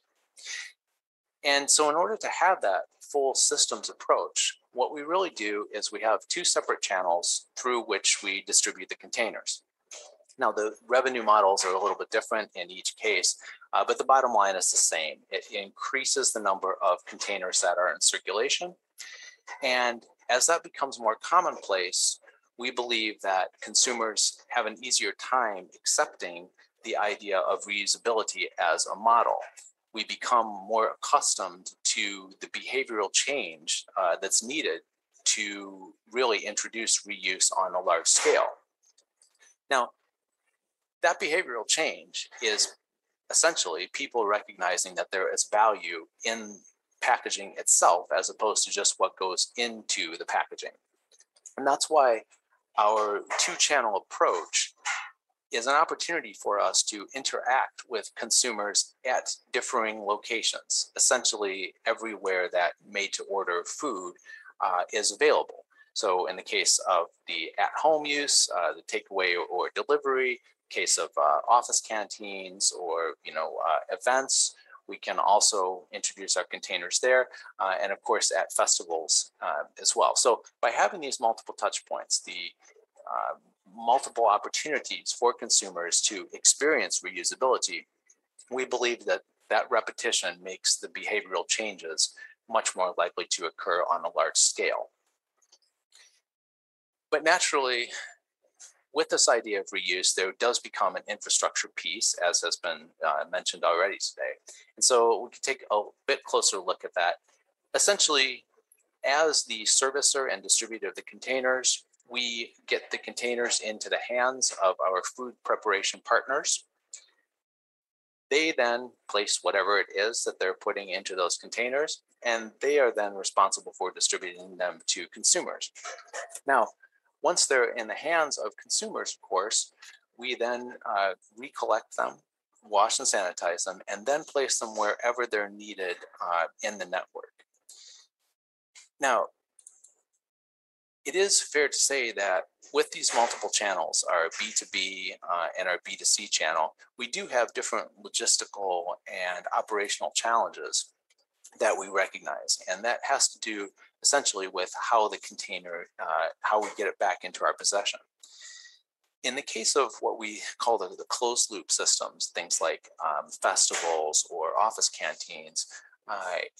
And so in order to have that full systems approach, what we really do is we have two separate channels through which we distribute the containers. Now, the revenue models are a little bit different in each case, but the bottom line is the same. It increases the number of containers that are in circulation. And as that becomes more commonplace, we believe that consumers have an easier time accepting the idea of reusability as a model. We become more accustomed to the behavioral change that's needed to really introduce reuse on a large scale. Now, that behavioral change is essentially people recognizing that there is value in packaging itself as opposed to just what goes into the packaging. And that's why our two-channel approach is an opportunity for us to interact with consumers at differing locations, essentially everywhere that made-to-order food is available. So in the case of the at-home use, the takeaway or delivery, case of office canteens or events, we can also introduce our containers there, and of course at festivals as well. So by having these multiple touch points, the multiple opportunities for consumers to experience reusability, we believe that that repetition makes the behavioral changes much more likely to occur on a large scale. But naturally, with this idea of reuse, there does become an infrastructure piece, as has been mentioned already today. And so we can take a bit closer look at that. Essentially, as the servicer and distributor of the containers, we get the containers into the hands of our food preparation partners. They then place whatever it is that they're putting into those containers, and they are then responsible for distributing them to consumers. Now, once they're in the hands of consumers, of course, we then recollect them, wash and sanitize them, and then place them wherever they're needed in the network. Now, it is fair to say that with these multiple channels, our B2B and our B2C channel, we do have different logistical and operational challenges that we recognize. And that has to do essentially with how the container, how we get it back into our possession. In the case of what we call the closed loop systems, things like festivals or office canteens,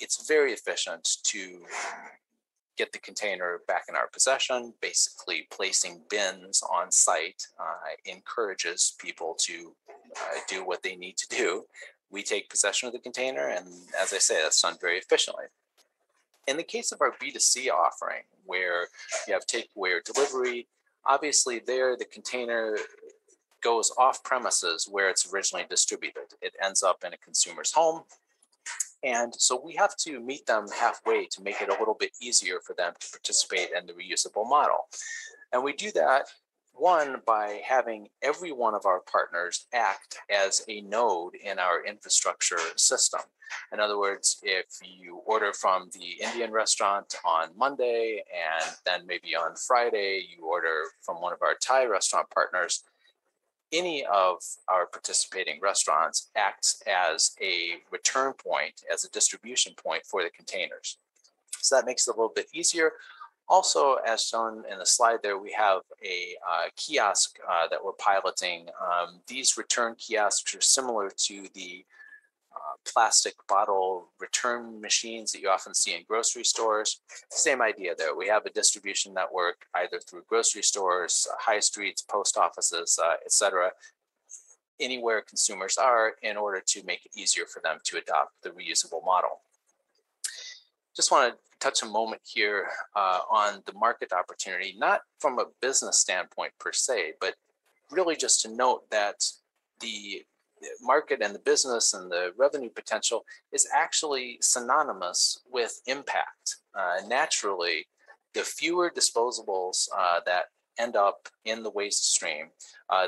it's very efficient to get the container back in our possession. Basically, placing bins on site encourages people to do what they need to do. We take possession of the container, and as I say, that's done very efficiently. In the case of our B2C offering, where you have takeaway or delivery, obviously there the container goes off premises where it's originally distributed. It ends up in a consumer's home. And so we have to meet them halfway to make it a little bit easier for them to participate in the reusable model. And we do that, one, by having every one of our partners act as a node in our infrastructure system. In other words, if you order from the Indian restaurant on Monday, and then maybe on Friday, you order from one of our Thai restaurant partners, any of our participating restaurants acts as a return point, as a distribution point for the containers. So that makes it a little bit easier. Also, as shown in the slide there, we have a kiosk that we're piloting. These return kiosks are similar to the plastic bottle return machines that you often see in grocery stores. Same idea there. We have a distribution network either through grocery stores, high streets, post offices, etc., anywhere consumers are, in order to make it easier for them to adopt the reusable model. Just want to touch a moment here on the market opportunity, not from a business standpoint per se, but really just to note that the market and the business and the revenue potential is actually synonymous with impact. Naturally, the fewer disposables that end up in the waste stream,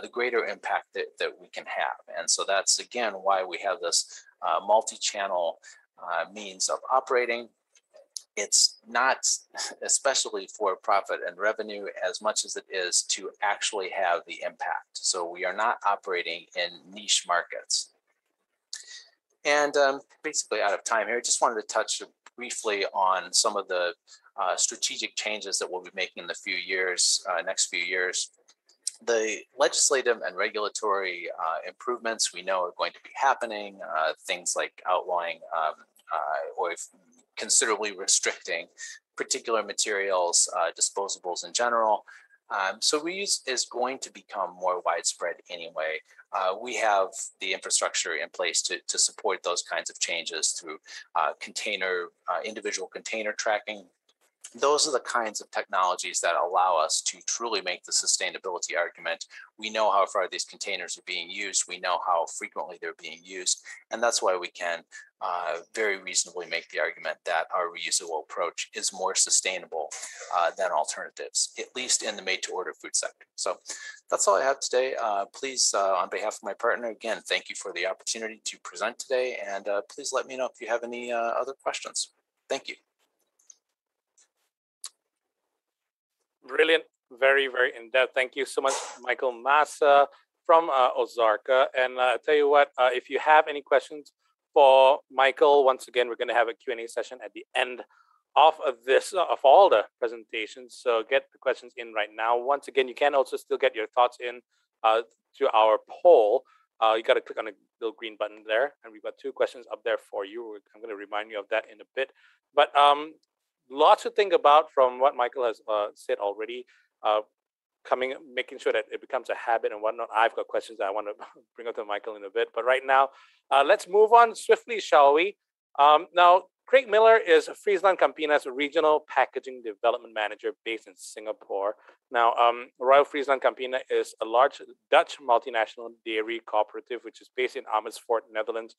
the greater impact that we can have. And so that's, again, why we have this multi-channel means of operating. It's not especially for profit and revenue as much as it is to actually have the impact. So we are not operating in niche markets. And basically out of time here, I just wanted to touch briefly on some of the strategic changes that we'll be making in the next few years. The legislative and regulatory improvements we know are going to be happening, things like outlawing or considerably restricting particular materials, disposables in general. So reuse is going to become more widespread anyway. We have the infrastructure in place to support those kinds of changes through individual container tracking. Those are the kinds of technologies that allow us to truly make the sustainability argument. We know how far these containers are being used. We know how frequently they're being used. And that's why we can very reasonably make the argument that our reusable approach is more sustainable than alternatives, at least in the made-to-order food sector. So that's all I have today. Please, on behalf of my partner, again, thank you for the opportunity to present today. And please let me know if you have any other questions. Thank you. Brilliant, very, very in-depth. Thank you so much, Michael Massa from Ozarka. And I tell you what, if you have any questions for Michael, once again, we're going to have a Q&A session at the end of this, of all the presentations. So get the questions in right now. Once again, you can also still get your thoughts in to our poll. You got to click on the little green button there, and we've got 2 questions up there for you. I'm going to remind you of that in a bit. But lots to think about from what Michael has said already, making sure that it becomes a habit and whatnot. I've got questions that I want to bring up to Michael in a bit. But right now, let's move on swiftly, shall we? Now, Craig Miller is Friesland Campina's Regional Packaging Development Manager based in Singapore. Now, Royal Friesland Campina is a large Dutch multinational dairy cooperative which is based in Amersfoort, Netherlands,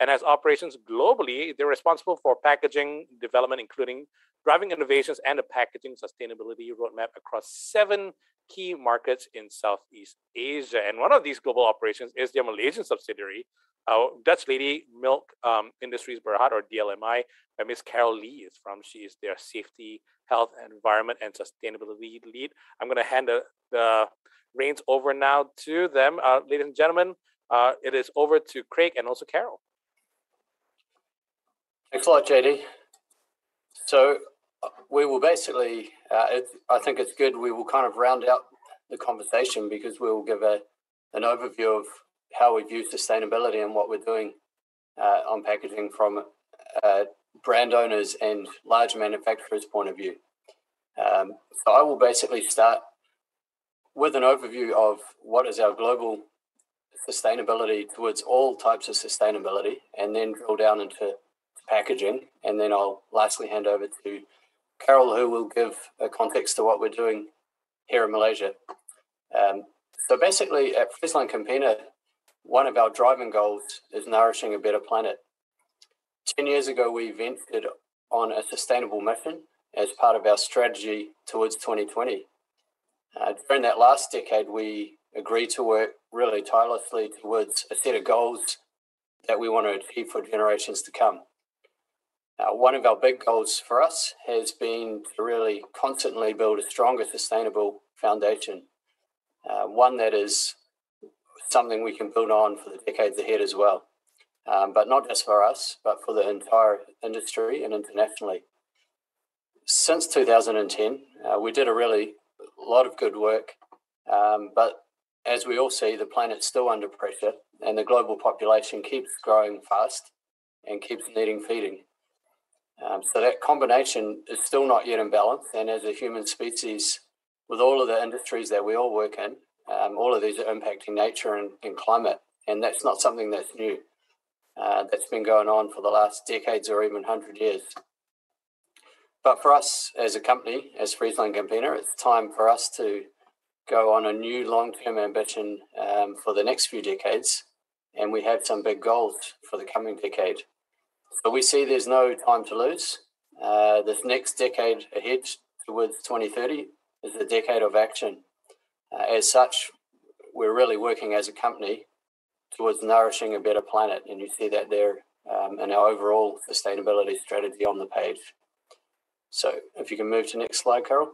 and has operations globally. They're responsible for packaging development, including driving innovations and a packaging sustainability roadmap across 7 key markets in Southeast Asia. And one of these global operations is their Malaysian subsidiary, Dutch Lady Milk Industries Berhad, or DLMI, where Ms. Carol Lee is from. She is their Safety, Health, Environment, and Sustainability Lead. I'm going to hand the reins over now to them. Ladies and gentlemen, it is over to Craig and also Carol. Thanks a lot, JD. So we will basically, I think it's good, we will kind of round out the conversation because we will give an overview of how we view sustainability and what we're doing on packaging from brand owners and large manufacturers' point of view. So I will basically start with an overview of what is our global sustainability towards all types of sustainability, and then drill down into packaging, and then I'll lastly hand over to Carol, who will give a context to what we're doing here in Malaysia. So basically at Friesland Campina, one of our driving goals is nourishing a better planet. 10 years ago, we ventured on a sustainable mission as part of our strategy towards 2020. During that last decade, we agreed to work really tirelessly towards a set of goals that we want to achieve for generations to come. One of our big goals for us has been to really constantly build a stronger, sustainable foundation, one that is something we can build on for the decades ahead as well, but not just for us, but for the entire industry and internationally. Since 2010, we did a lot of good work, but as we all see, the planet's still under pressure and the global population keeps growing fast and keeps needing feeding. So that combination is still not yet in balance, and as a human species, with all of the industries that we all work in, all of these are impacting nature and climate, and that's not something that's new. That's been going on for the last decades or even 100 years. But for us as a company, as Friesland Campina, it's time for us to go on a new long-term ambition for the next few decades, and we have some big goals for the coming decade. So we see there's no time to lose. This next decade ahead towards 2030 is a decade of action. As such, we're really working as a company towards nourishing a better planet, and you see that there in our overall sustainability strategy on the page. So if you can move to the next slide, Carol.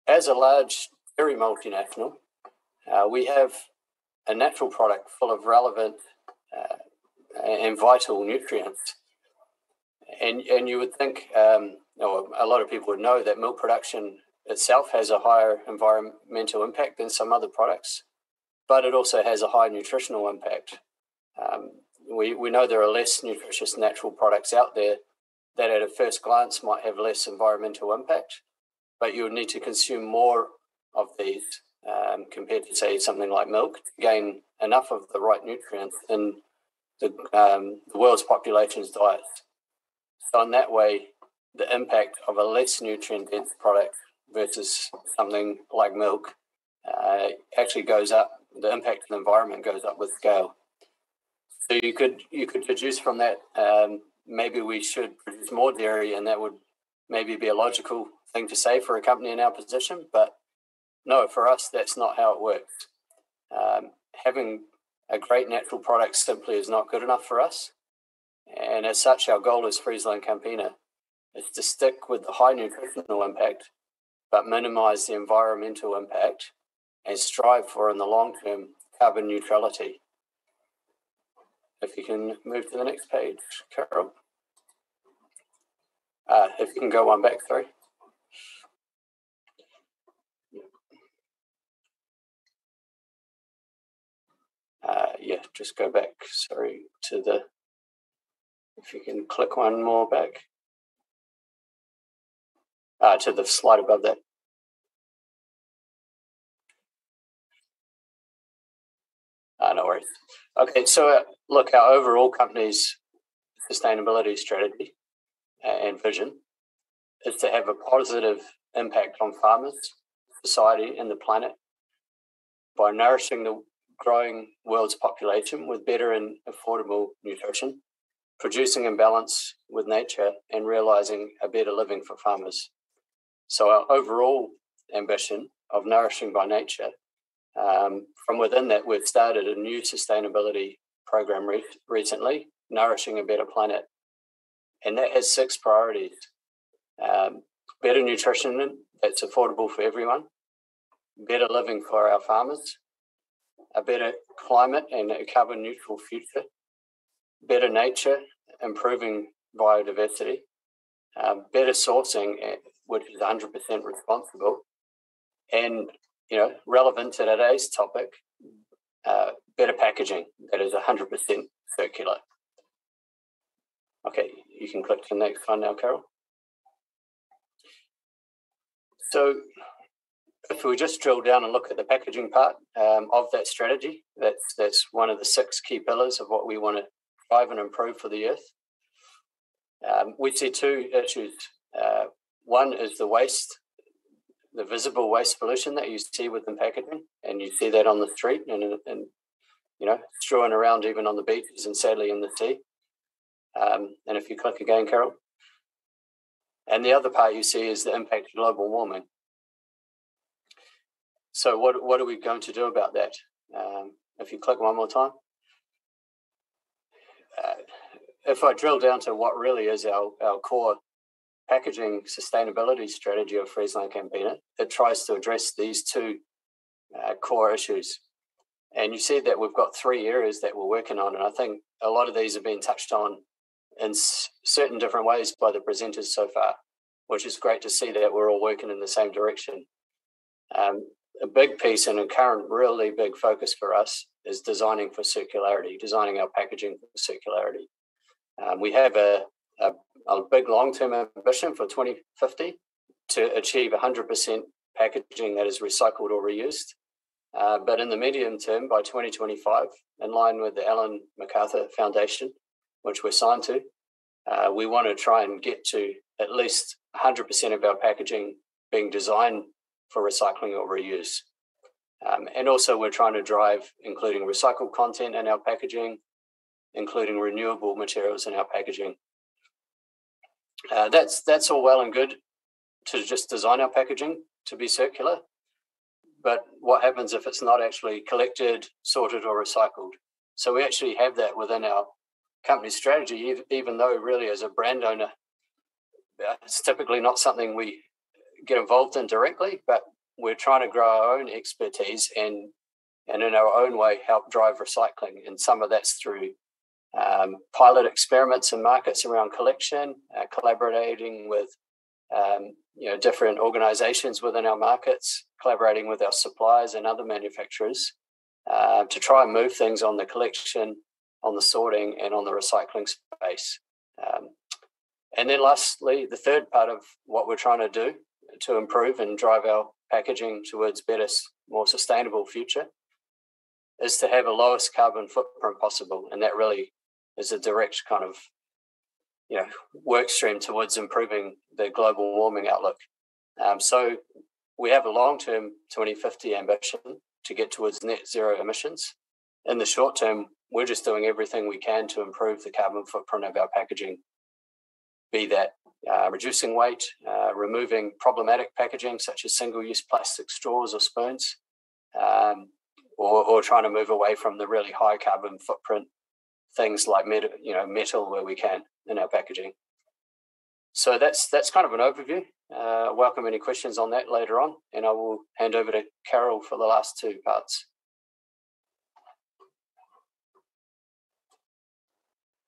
As a large dairy multinational, we have a natural product full of relevant and vital nutrients. And you would think, or a lot of people would know, that milk production itself has a higher environmental impact than some other products, but it also has a high nutritional impact. We know there are less nutritious natural products out there that at a first glance might have less environmental impact, but you would need to consume more of these compared to, say, something like milk to gain enough of the right nutrients in the world's population's diets. So in that way, the impact of a less nutrient-dense product versus something like milk actually goes up. The impact of the environment goes up with scale. So you could deduce from that maybe we should produce more dairy, and that would maybe be a logical thing to say for a company in our position. But no, for us, that's not how it works. Having a great natural product simply is not good enough for us. And as such, our goal as Friesland Campina is to stick with the high nutritional impact, but minimize the environmental impact and strive for, in the long term, carbon neutrality. If you can move to the next page, Carol. If you can go one back, sorry. Yeah, just go back, sorry, to the, if you can click one more back. To the slide above that. No worries. Okay, so look, our overall company's sustainability strategy and vision is to have a positive impact on farmers, society, and the planet by nourishing the growing world's population with better and affordable nutrition, producing in balance with nature, and realizing a better living for farmers. So our overall ambition of nourishing by nature, from within that, we've started a new sustainability program recently, Nourishing a Better Planet. And that has 6 priorities. Better nutrition that's affordable for everyone, better living for our farmers, a better climate and a carbon neutral future, better nature, improving biodiversity, better sourcing, which is 100% responsible, and relevant to today's topic, better packaging that is 100% circular. Okay, you can click to the next one now, Carol. So if we just drill down and look at the packaging part of that strategy, that's one of the 6 key pillars of what we want to drive and improve for the earth. We see 2 issues. One is the waste, the visible waste pollution that you see within packaging, and you see that on the street and strewn around even on the beaches and sadly in the sea. And if you click again, Carol. And the other part you see is the impact of global warming. So what are we going to do about that? If you click one more time. If I drill down to what really is our core packaging sustainability strategy of Friesland Campina, it tries to address these 2 core issues. And you see that we've got 3 areas that we're working on. And I think a lot of these have been touched on in certain different ways by the presenters so far, which is great to see that we're all working in the same direction. A big piece and a current really big focus for us is designing for circularity, designing our packaging for circularity. We have a big long-term ambition for 2050 to achieve 100% packaging that is recycled or reused. But in the medium term, by 2025, in line with the Ellen MacArthur Foundation, which we're signed to, we want to try and get to at least 100% of our packaging being designed for recycling or reuse. And also we're trying to drive including recycled content in our packaging, including renewable materials in our packaging. That's all well and good to just design our packaging to be circular. But what happens if it's not actually collected, sorted, or recycled? So we actually have that within our company strategy, even though really as a brand owner, it's typically not something we get involved in directly, but we're trying to grow our own expertise and in our own way help drive recycling. And some of that's through pilot experiments in markets around collection, collaborating with different organizations within our markets, collaborating with our suppliers and other manufacturers to try and move things on the collection, on the sorting, and on the recycling space. And then lastly, the third part of what we're trying to do to improve and drive our packaging towards better, more sustainable future is to have a lowest carbon footprint possible. And that really is a direct kind of work stream towards improving the global warming outlook. So we have a long-term 2050 ambition to get towards net zero emissions. In the short term, we're just doing everything we can to improve the carbon footprint of our packaging, be that reducing weight, removing problematic packaging such as single-use plastic straws or spoons, or trying to move away from the really high carbon footprint things like metal where we can in our packaging. So that's kind of an overview. Welcome any questions on that later on, and I will hand over to Carol for the last 2 parts.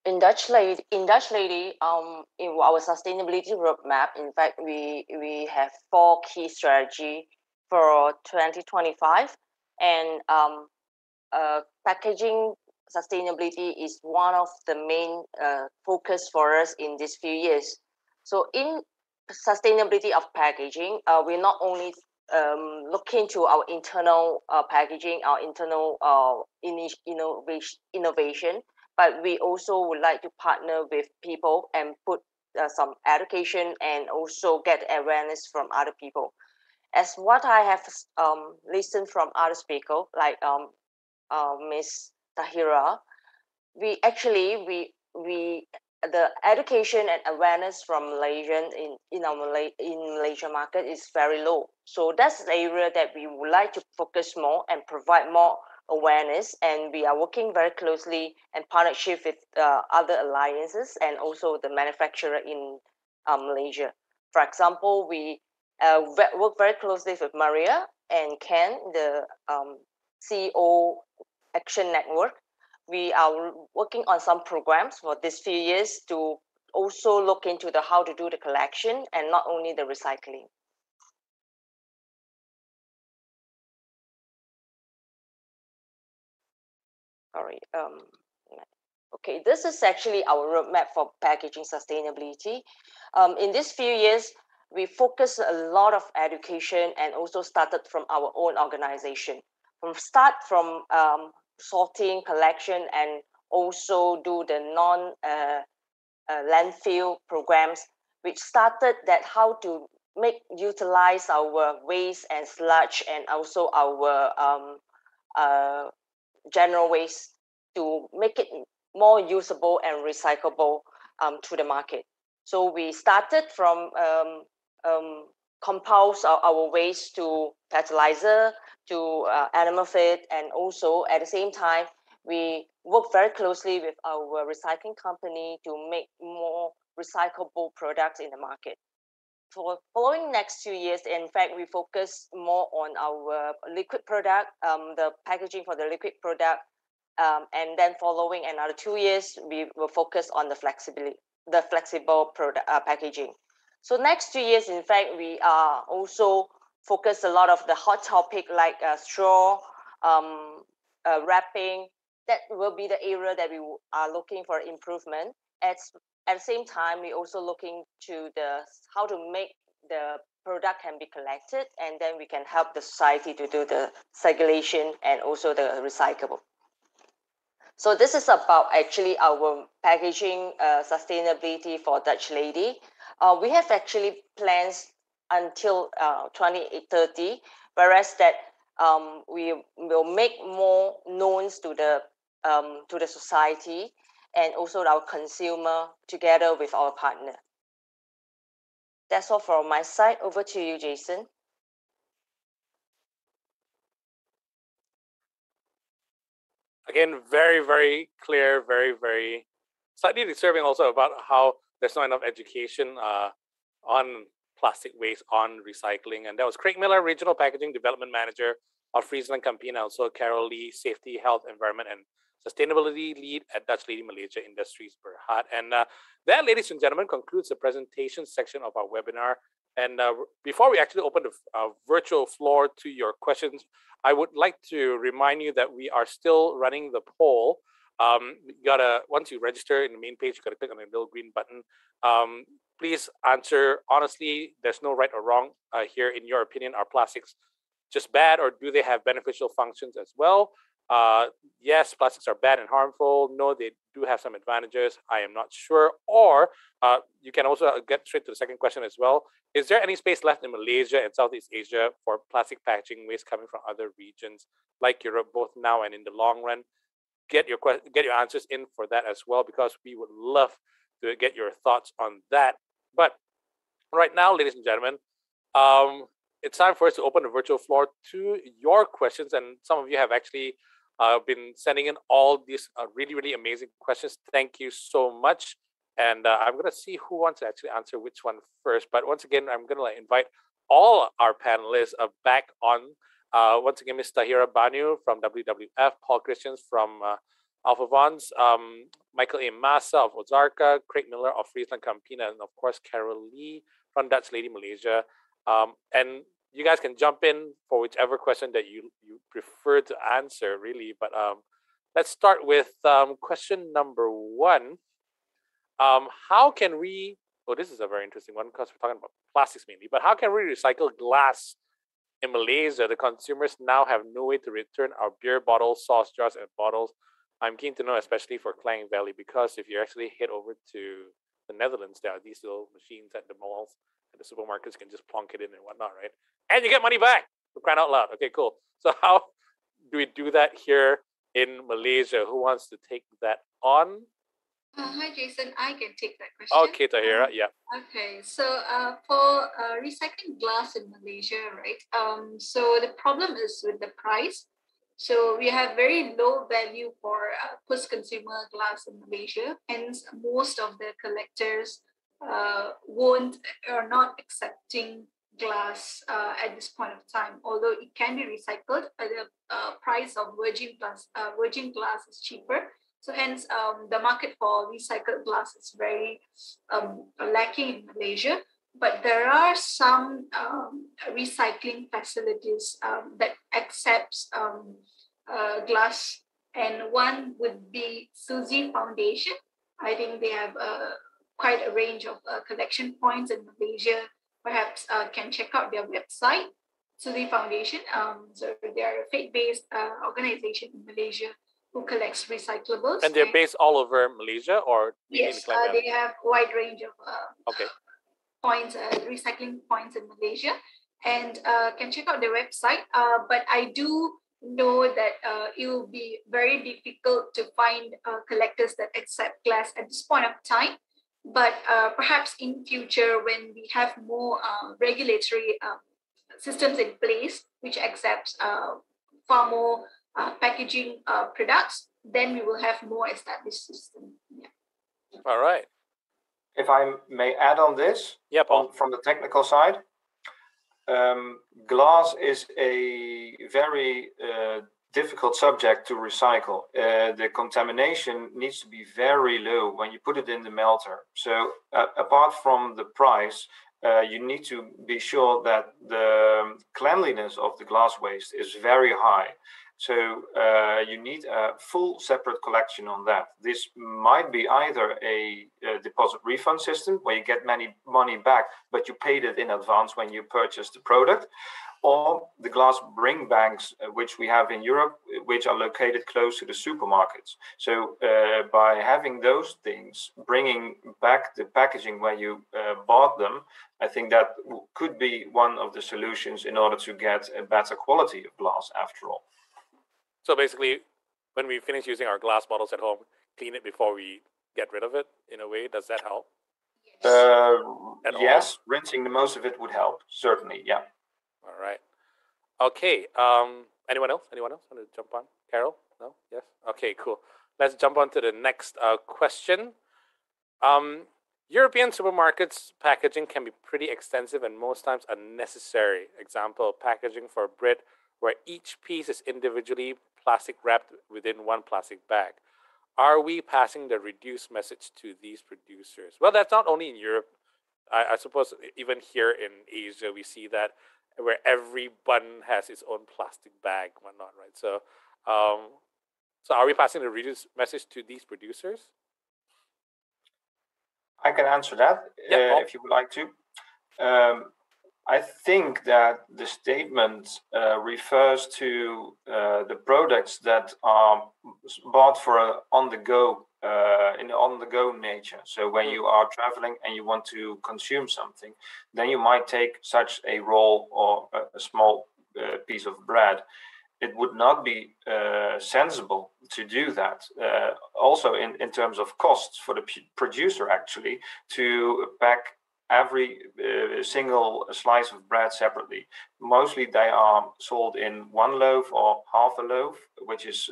In Dutch Lady, in our sustainability roadmap, in fact, we have 4 key strategies for 2025, and packaging sustainability is one of the main focus for us in these few years. So in sustainability of packaging, we not only look into our internal packaging, our internal innovation, but we also would like to partner with people and put some education and also get awareness from other people. As what I have listened from other speakers, like Miss Tahira, we actually the education and awareness from Malaysian in Malaysia market is very low. So that's the area that we would like to focus more and provide more awareness. And we are working very closely and partnership with other alliances and also the manufacturer in Malaysia. For example, we work very closely with Maria and Ken, the CEO Action Network. We are working on some programs for these few years to also look into the how to do the collection and not only the recycling. Sorry. Okay, this is actually our roadmap for packaging sustainability. In these few years, we focus a lot of education and also started from our own organization. From sorting, collection, and also do the landfill programs, which started that how to utilize our waste and sludge and also our general waste to make it more usable and recyclable to the market. So we started from compose our waste to fertilizer, to animal feed, and also at the same time, we work very closely with our recycling company to make more recyclable products in the market. For following next 2 years, in fact, we focus more on our liquid product, the packaging for the liquid product, and then following another 2 years, we will focus on the flexible product packaging. So next 2 years, in fact, we are also focus a lot of the hot topic like straw, wrapping. That will be the area that we are looking for improvement. At the same time, we also looking to how to make the product can be collected, and then we can help the society to do the circulation and also the recyclable. So this is about actually our packaging sustainability for Dutch Lady. We have actually plans until 2030, whereas that we will make more knowns to the society and also our consumer together with our partner. That's all from my side. Over to you, Jason. Again, very, very clear, very, very slightly disturbing also about how there's not enough education on plastic waste, on recycling. And that was Craig Miller, Regional Packaging Development Manager of Friesland Campina, also Carol Lee, Safety, Health, Environment, and Sustainability Lead at Dutch Lady Malaysia Industries Berhad. And that, ladies and gentlemen, concludes the presentation section of our webinar. And before we actually open the virtual floor to your questions, I would like to remind you that we are still running the poll. Once you register in the main page, you gotta click on the little green button. Please answer honestly. There's no right or wrong here. In your opinion, are plastics just bad, or do they have beneficial functions as well? Yes, plastics are bad and harmful. No, they do have some advantages. I am not sure. Or you can also get straight to the second question as well. Is there any space left in Malaysia and Southeast Asia for plastic packaging waste coming from other regions like Europe, both now and in the long run? Get your answers in for that as well, because we would love to get your thoughts on that. But right now, ladies and gentlemen, it's time for us to open the virtual floor to your questions. And some of you have actually been sending in all these really, really amazing questions. Thank you so much. And I'm going to see who wants to actually answer which one first. But once again, I'm going to invite all our panelists back on. Once again, Ms. Tahira Banu from WWF, Paul Christians from Alpha Vons, Michael A. Massa of Ozarka, Craig Miller of Friesland Campina, and of course, Carol Lee from Dutch Lady Malaysia. And you guys can jump in for whichever question that you prefer to answer, really. But let's start with question number one. How can we, this is a very interesting one because we're talking about plastics mainly, but how can we recycle glass in Malaysia? The consumers now have no way to return our beer bottles, sauce jars, and bottles I'm keen to know, especially for Klang Valley, because if you actually head over to the Netherlands, there are these little machines at the malls and the supermarkets, you can just plonk it in and whatnot, right? And you get money back, for crying out loud. Okay, cool. So how do we do that here in Malaysia? Who wants to take that on? Hi, Jason. I can take that question. Okay, Tahira, yeah. Okay, so for recycling glass in Malaysia, right? So the problem is with the price. So we have very low value for post-consumer glass in Malaysia. Hence, most of the collectors are not accepting glass at this point of time. Although it can be recycled, the price of virgin glass is cheaper. So hence, the market for recycled glass is very lacking in Malaysia. But there are some recycling facilities that accepts glass, and one would be Suzy Foundation. I think they have quite a range of collection points in Malaysia. Perhaps can check out their website, Suzy Foundation. So they are a faith-based organization in Malaysia who collects recyclables. And they're based all over Malaysia, or yes, they have a wide range of points, recycling points in Malaysia, and can check out their website. But I do know that it will be very difficult to find collectors that accept glass at this point of time. But perhaps in future, when we have more regulatory systems in place which accepts far more packaging products, then we will have more established system. Yeah. All right. If I may add on this, from the technical side, glass is a very difficult subject to recycle. The contamination needs to be very low when you put it in the melter. So apart from the price, you need to be sure that the cleanliness of the glass waste is very high. So you need a full separate collection on that. This might be either a deposit refund system where you get money back, but you paid it in advance when you purchased the product, or the glass bring banks, which we have in Europe, which are located close to the supermarkets. So by having those things, bringing back the packaging where you bought them, I think that could be one of the solutions in order to get a better quality of glass after all. So basically, when we finish using our glass bottles at home, clean it before we get rid of it, in a way. Does that help? Yes, rinsing the most of it would help, certainly, yeah. All right. Okay, anyone else? Anyone else want to jump on? Carol? No? Yes? Okay, cool. Let's jump on to the next question. European supermarkets packaging can be pretty extensive and most times unnecessary. Example, packaging for bread where each piece is individually plastic wrapped within one plastic bag. Are we passing the reduced message to these producers? Well, that's not only in Europe. I suppose even here in Asia, we see that where every bun has its own plastic bag, whatnot, right? So, so are we passing the reduced message to these producers? I can answer that if you would like to. I think that the statement refers to the products that are bought for on-the-go, in on-the-go nature. So when you are traveling and you want to consume something, then you might take such a roll or a small piece of bread. It would not be sensible to do that. Also, in terms of costs for the producer, actually, to pack every single slice of bread separately. Mostly they are sold in one loaf or half a loaf, which is,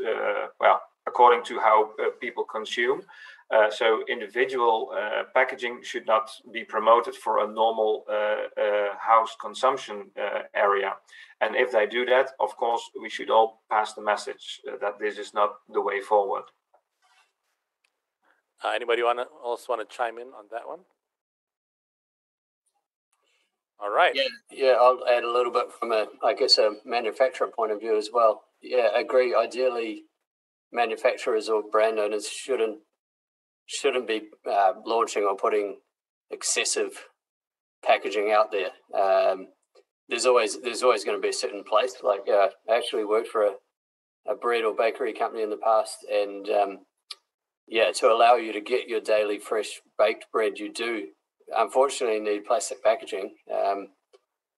well, according to how people consume. So individual packaging should not be promoted for a normal house consumption area. And if they do that, of course, we should all pass the message that this is not the way forward. Anybody else want to chime in on that one? All right. Yeah, I'll add a little bit from a manufacturer point of view as well. Yeah, I agree. Ideally, manufacturers or brand owners shouldn't be launching or putting excessive packaging out there. There's always going to be a certain place. Like, I actually worked for a bread or bakery company in the past, and yeah, to allow you to get your daily fresh baked bread, you do unfortunately need plastic packaging.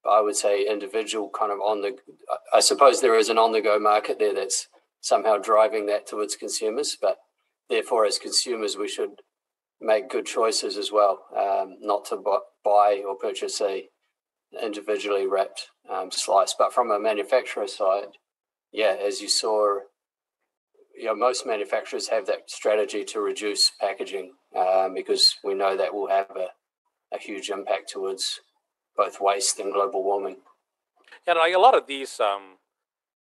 I would say individual kind of I suppose there is an on-the-go market there that's somehow driving that towards consumers, but therefore as consumers we should make good choices as well, not to buy or purchase a individually wrapped slice. But from a manufacturer side, yeah, as you saw, most manufacturers have that strategy to reduce packaging because we know that will have a huge impact towards both waste and global warming. Yeah, like a lot of these,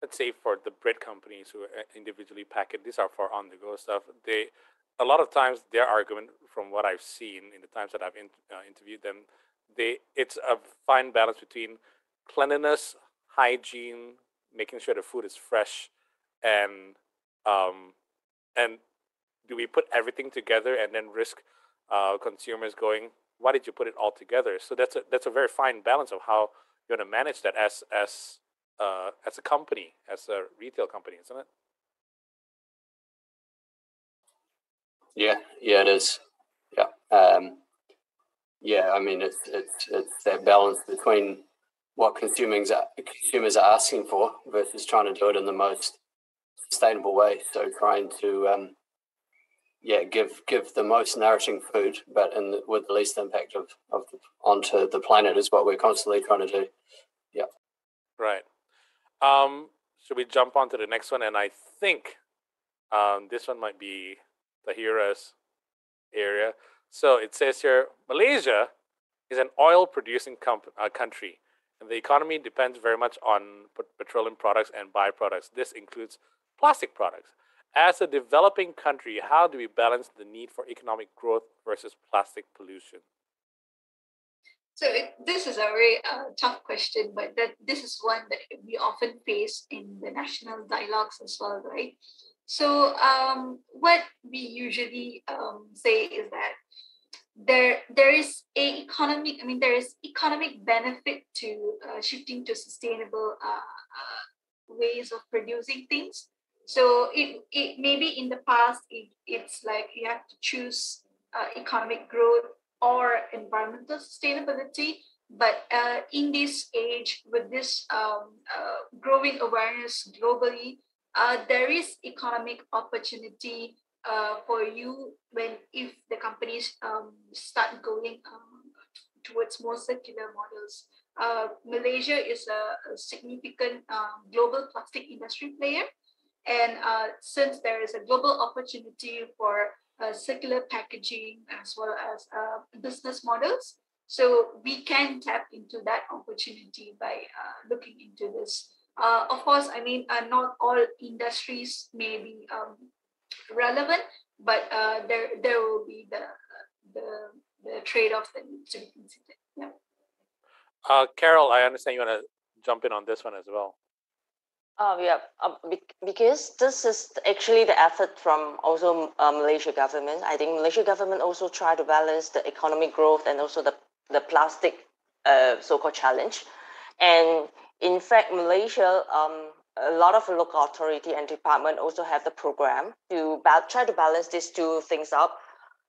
let's say for the bread companies who individually pack it, these are for on-the-go stuff. A lot of times their argument, from what I've seen in the times that I've interviewed them, it's a fine balance between cleanliness, hygiene, making sure the food is fresh, and do we put everything together and then risk consumers going, why did you put it all together? So that's a very fine balance of how you're going to manage that as a company, as a retail company, isn't it? Yeah, it is. Yeah, I mean it's that balance between what consumers are asking for versus trying to do it in the most sustainable way. So trying to give the most nourishing food, but with the least impact onto the planet is what we're constantly trying to do. Yeah. Right. Should we jump on to the next one? And I think this one might be Tahira's area. So it says here, Malaysia is an oil-producing country, and the economy depends very much on petroleum products and byproducts. This includes plastic products. As a developing country, how do we balance the need for economic growth versus plastic pollution? So this is a very tough question, but this is one that we often face in the national dialogues as well, right? So what we usually say is that there is economic benefit to shifting to sustainable ways of producing things. So it maybe in the past it's like you have to choose economic growth or environmental sustainability. But in this age, with this growing awareness globally, there is economic opportunity for you if the companies start going towards more circular models. Malaysia is a significant global plastic industry player. And since there is a global opportunity for circular packaging as well as business models, so we can tap into that opportunity by looking into this. Of course, I mean, not all industries may be relevant, but there will be the trade-off that needs to be considered. Yeah. Carol, I understand you want to jump in on this one as well. Because this is actually the effort from also Malaysia government. I think Malaysia government also try to balance the economic growth and also the plastic so-called challenge. And in fact, Malaysia, a lot of local authority and department also have the program to try to balance these two things up.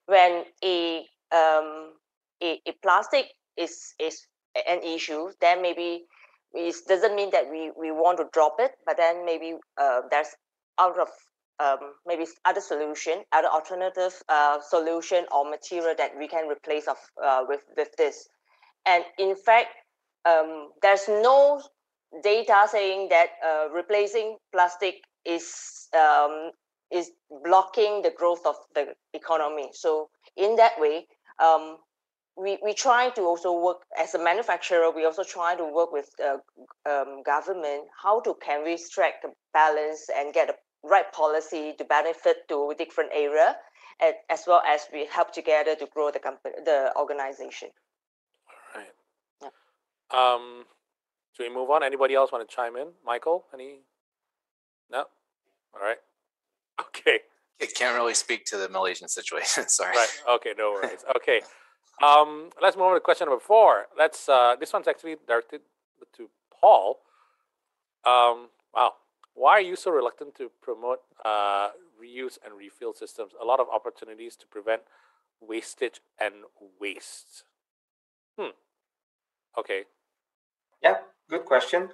When a plastic is an issue, then maybe it doesn't mean that we want to drop it, but then maybe there's maybe other solution, other alternative solution or material that we can replace with this. And in fact, there's no data saying that replacing plastic is blocking the growth of the economy. So in that way, we try to also work as a manufacturer. We also try to work with government. Can we strike a balance and get a right policy to benefit to different area, as well as we help together to grow the company, the organization. All right. Yeah. Should we move on? Anybody else want to chime in? Michael, any? No. All right. Okay. It can't really speak to the Malaysian situation. Sorry. Right. Okay. No worries. Okay. Let's move on to question number 4. This one's actually directed to Paul. Wow. why are you so reluctant to promote reuse and refill systems? A lot of opportunities to prevent wastage and waste. Okay. Yeah, good question.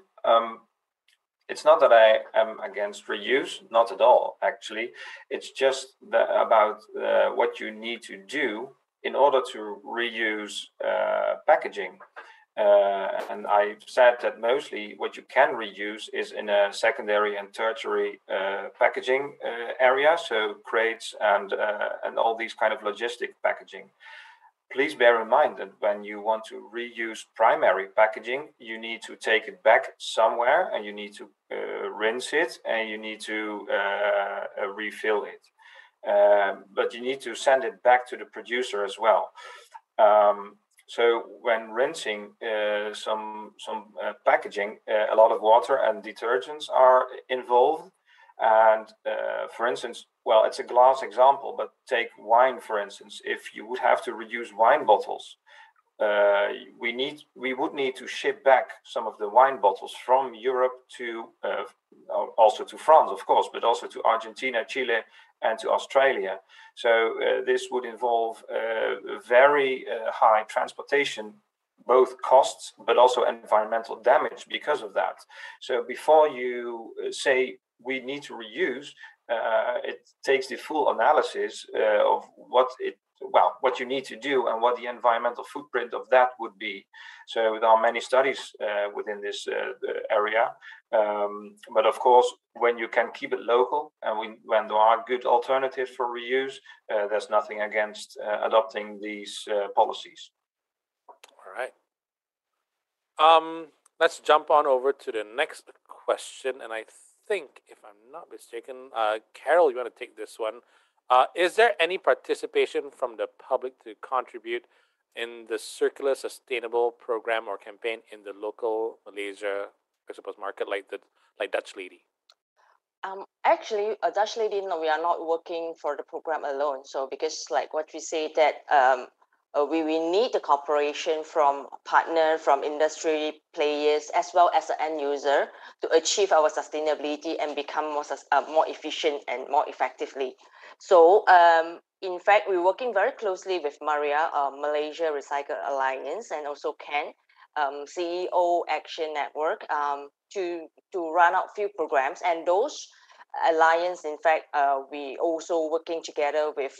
It's not that I am against reuse, not at all, actually. It's just about what you need to do in order to reuse packaging. And I said that mostly what you can reuse is in a secondary and tertiary packaging area, so crates and all these kind of logistic packaging. Please bear in mind that when you want to reuse primary packaging, you need to take it back somewhere, and you need to rinse it, and you need to refill it. But you need to send it back to the producer as well. So when rinsing some packaging, a lot of water and detergents are involved. And for instance, well, it's a glass example, but take wine, for instance. If you would have to reuse wine bottles, we would need to ship back some of the wine bottles from Europe to also to France, of course, but also to Argentina, Chile, and to Australia. So this would involve very high transportation, both costs, but also environmental damage because of that. So before you say we need to reuse, it takes the full analysis of what you need to do and what the environmental footprint of that would be. So there are many studies within this area, but of course, when you can keep it local and when there are good alternatives for reuse, there's nothing against adopting these policies. All right. Let's jump on over to the next question, and I think, if I'm not mistaken, Carol, you want to take this one. Is there any participation from the public to contribute in the Circular Sustainable program or campaign in the local Malaysia, I suppose, market like Dutch Lady? Actually, a Dutch Lady, no, we are not working for the program alone. So because like what we say that we need the cooperation from partner, from industry players, as well as the end user to achieve our sustainability and become more efficient and more effectively. So in fact, we're working very closely with Maria, Malaysia Recycle Alliance, and also Ken, CEO Action Network, to run out few programs. And those alliance, in fact, we also working together with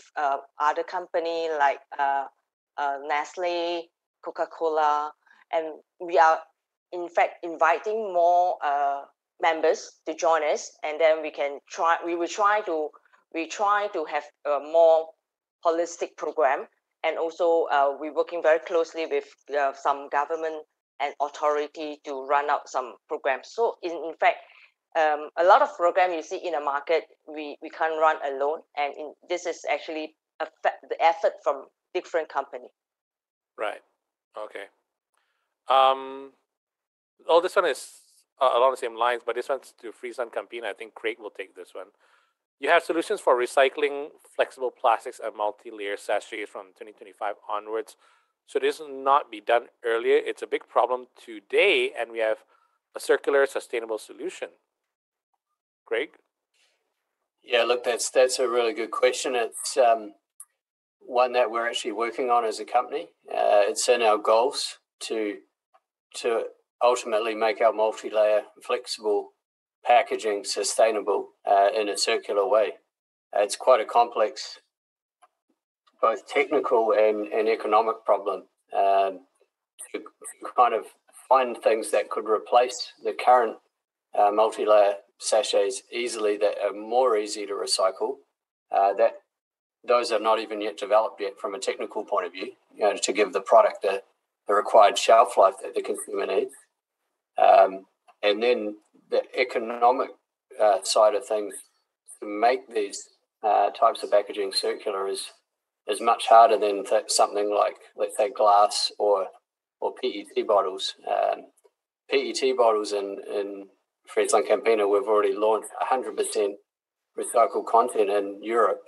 other company like Nestle, Coca-Cola, and we are in fact inviting more members to join us, and then we try to have a more holistic program, and also we're working very closely with some government and authority to run out some programs. So in fact, a lot of programs you see in the market, we can't run alone, and this is actually the effort from different companies. Right. Okay. This one is along the same lines, but this one's to Friesland Campina. I think Craig will take this one. You have solutions for recycling flexible plastics and multi-layer sachets from 2025 onwards. Should this not be done earlier? It's a big problem today, and we have a circular, sustainable solution. Craig? Yeah, look, that's a really good question. It's one that we're actually working on as a company. It's in our goals to ultimately make our multi-layer flexible packaging sustainable in a circular way. It's quite a complex, both technical and economic problem to kind of find things that could replace the current multi-layer sachets easily, that are more easy to recycle. That those are not even yet developed yet from a technical point of view, to give the product the required shelf life that the consumer needs. And then the economic side of things, to make these types of packaging circular is much harder than something like, let's say, glass or PET bottles. PET bottles in Friesland Campina, we've already launched 100% recycled content in Europe,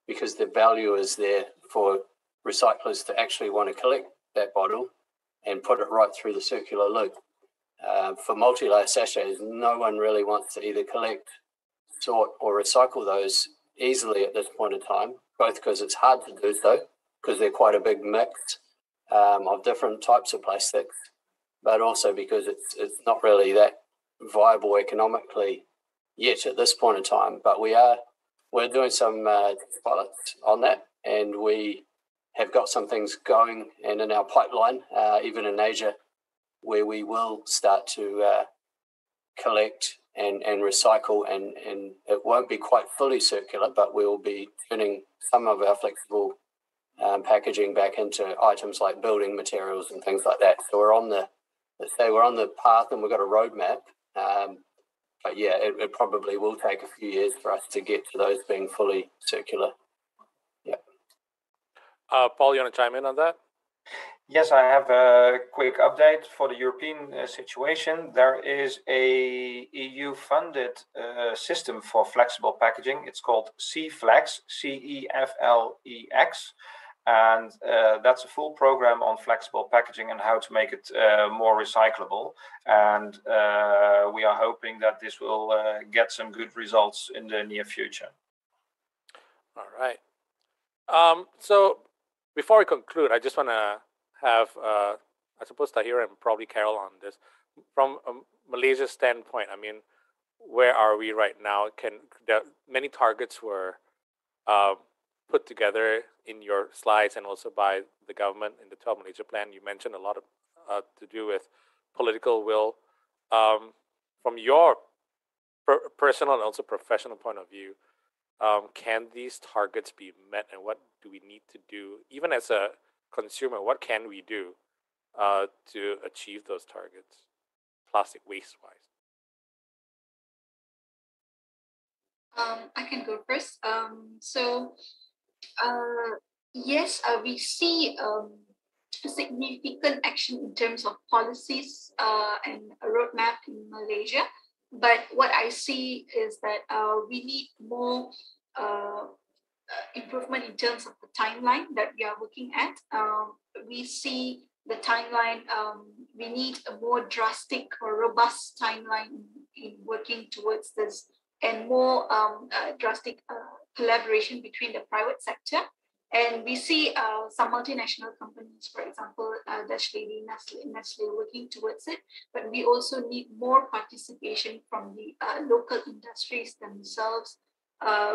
because the value is there for recyclers to actually want to collect that bottle and put it right through the circular loop. For multi-layer sachets, no one really wants to either collect, sort, or recycle those easily at this point in time, both because it's hard to do so, because they're quite a big mix of different types of plastics, but also because it's not really that viable economically yet at this point in time. But we're doing some pilots on that, and we have got some things going and in our pipeline, even in Asia, where we will start to collect and recycle, and it won't be quite fully circular, but we'll be turning some of our flexible packaging back into items like building materials and things like that. So we're on the path, and we've got a roadmap. But yeah, it probably will take a few years for us to get to those being fully circular. Yeah. Paul, you want to chime in on that? Yes, I have a quick update for the European situation. There is a EU-funded system for flexible packaging. It's called CEFLEX, CEFLEX. And that's a full program on flexible packaging and how to make it more recyclable. And we are hoping that this will get some good results in the near future. All right. So before we conclude, I just want to have, I suppose, Tahira and probably Carol on this. From Malaysia's standpoint, I mean, where are we right now? Many targets were put together in your slides and also by the government in the 12 Malaysia plan. You mentioned a lot of to do with political will. From your personal and also professional point of view, can these targets be met, and what do we need to do? Even as a consumer, what can we do to achieve those targets, plastic waste-wise? I can go first. Yes, we see significant action in terms of policies and a roadmap in Malaysia. But what I see is that we need more improvement in terms of the timeline that we are looking at. We see the timeline, we need a more drastic or robust timeline in working towards this, and more drastic collaboration between the private sector. And we see some multinational companies, for example, Dutch Lady, Nestle working towards it. But we also need more participation from the local industries themselves.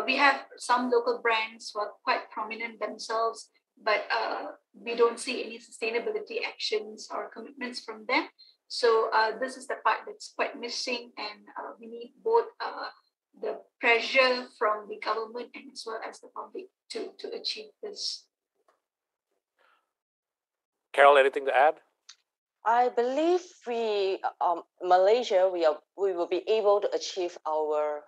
We have some local brands who are quite prominent themselves, but we don't see any sustainability actions or commitments from them. So this is the part that's quite missing, and we need both the pressure from the government and as well as the public to achieve this. Carol, anything to add? I believe Malaysia, we will be able to achieve our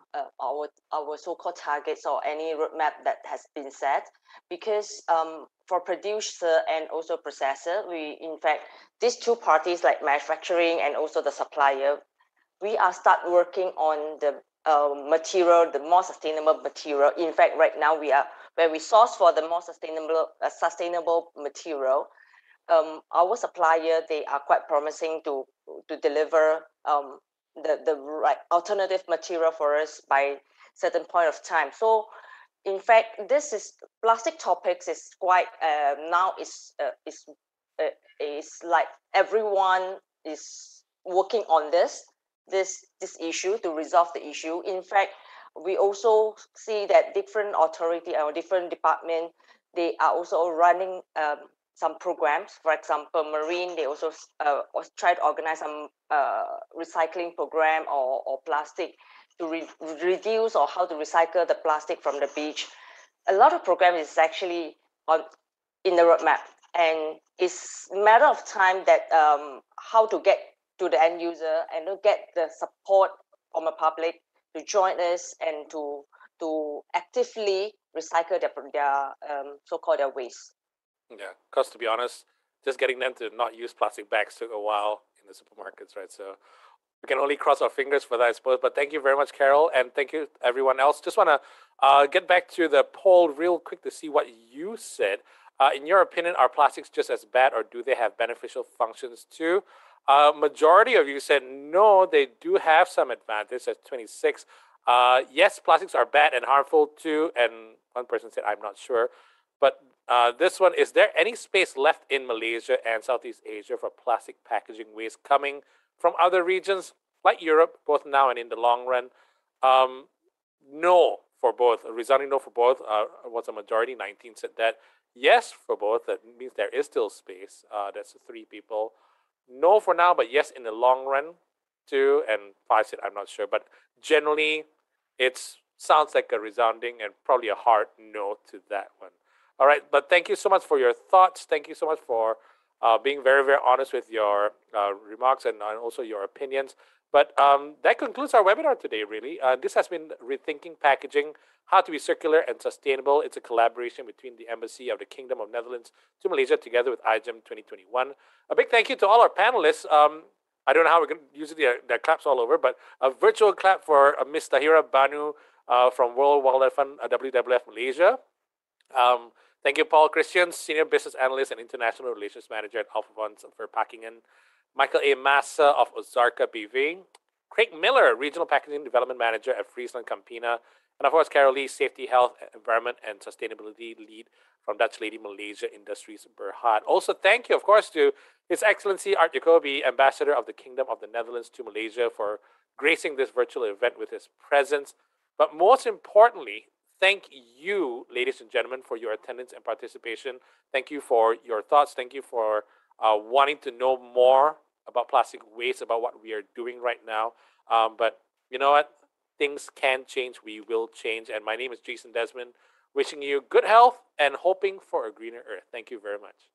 so-called targets or any roadmap that has been set, because for producer and also processor, in fact these two parties like manufacturing and also the supplier, we are start working on the material, the more sustainable material. In fact, right now where we source for the more sustainable material. Our supplier, they are quite promising to deliver the right alternative material for us by certain point of time. So, in fact, this is plastic topics is quite now is like everyone is working on this issue to resolve the issue. In fact, we also see that different authority or different department, they are also running some programs. For example, Marine, they also try to organize some recycling program or plastic to reduce or how to recycle the plastic from the beach. A lot of programs is actually in the roadmap, and it's a matter of time that how to get to the end user and to get the support from the public to join us and to actively recycle their so-called their waste. Yeah, because to be honest, just getting them to not use plastic bags took a while in the supermarkets, right? So we can only cross our fingers for that, I suppose. But thank you very much, Carol, and thank you everyone else. Just want to get back to the poll real quick to see what you said. In your opinion, are plastics just as bad, or do they have beneficial functions too? Majority of you said no, they do have some advantage. That's 26. Yes, plastics are bad and harmful too. And one person said, I'm not sure. But this one, is there any space left in Malaysia and Southeast Asia for plastic packaging waste coming from other regions like Europe, both now and in the long run? No for both. A resounding no for both was a majority. 19 said that. Yes for both. That means there is still space. That's 3 people. No for now, but yes in the long run, 2, and 5 said I'm not sure. But generally, it sounds like a resounding and probably a hard no to that one. All right, but thank you so much for your thoughts. Thank you so much for being very, very honest with your remarks and also your opinions. But that concludes our webinar today, really. This has been Rethinking Packaging, How to be Circular and Sustainable. It's a collaboration between the Embassy of the Kingdom of Netherlands to Malaysia together with IGEM 2021. A big thank you to all our panelists. I don't know how we're going to use the claps all over, but a virtual clap for Ms. Tahira Banu from World Wildlife Fund, WWF Malaysia. Thank you, Paul Christians, Senior Business Analyst and International Relations Manager at Alpha Funds for Pakingen. Michael A. Massa of Ozarka BV. Craig Miller, Regional Packaging Development Manager at Friesland Campina. And of course, Carol Lee, Safety, Health, Environment, and Sustainability Lead from Dutch Lady Malaysia Industries Berhad. Also, thank you, of course, to His Excellency Art Jacobi, Ambassador of the Kingdom of the Netherlands to Malaysia, for gracing this virtual event with his presence. But most importantly, thank you, ladies and gentlemen, for your attendance and participation. Thank you for your thoughts. Thank you for wanting to know more about plastic waste, about what we are doing right now. But you know what? Things can change. We will change. And my name is Jason Desmond, wishing you good health and hoping for a greener earth. Thank you very much.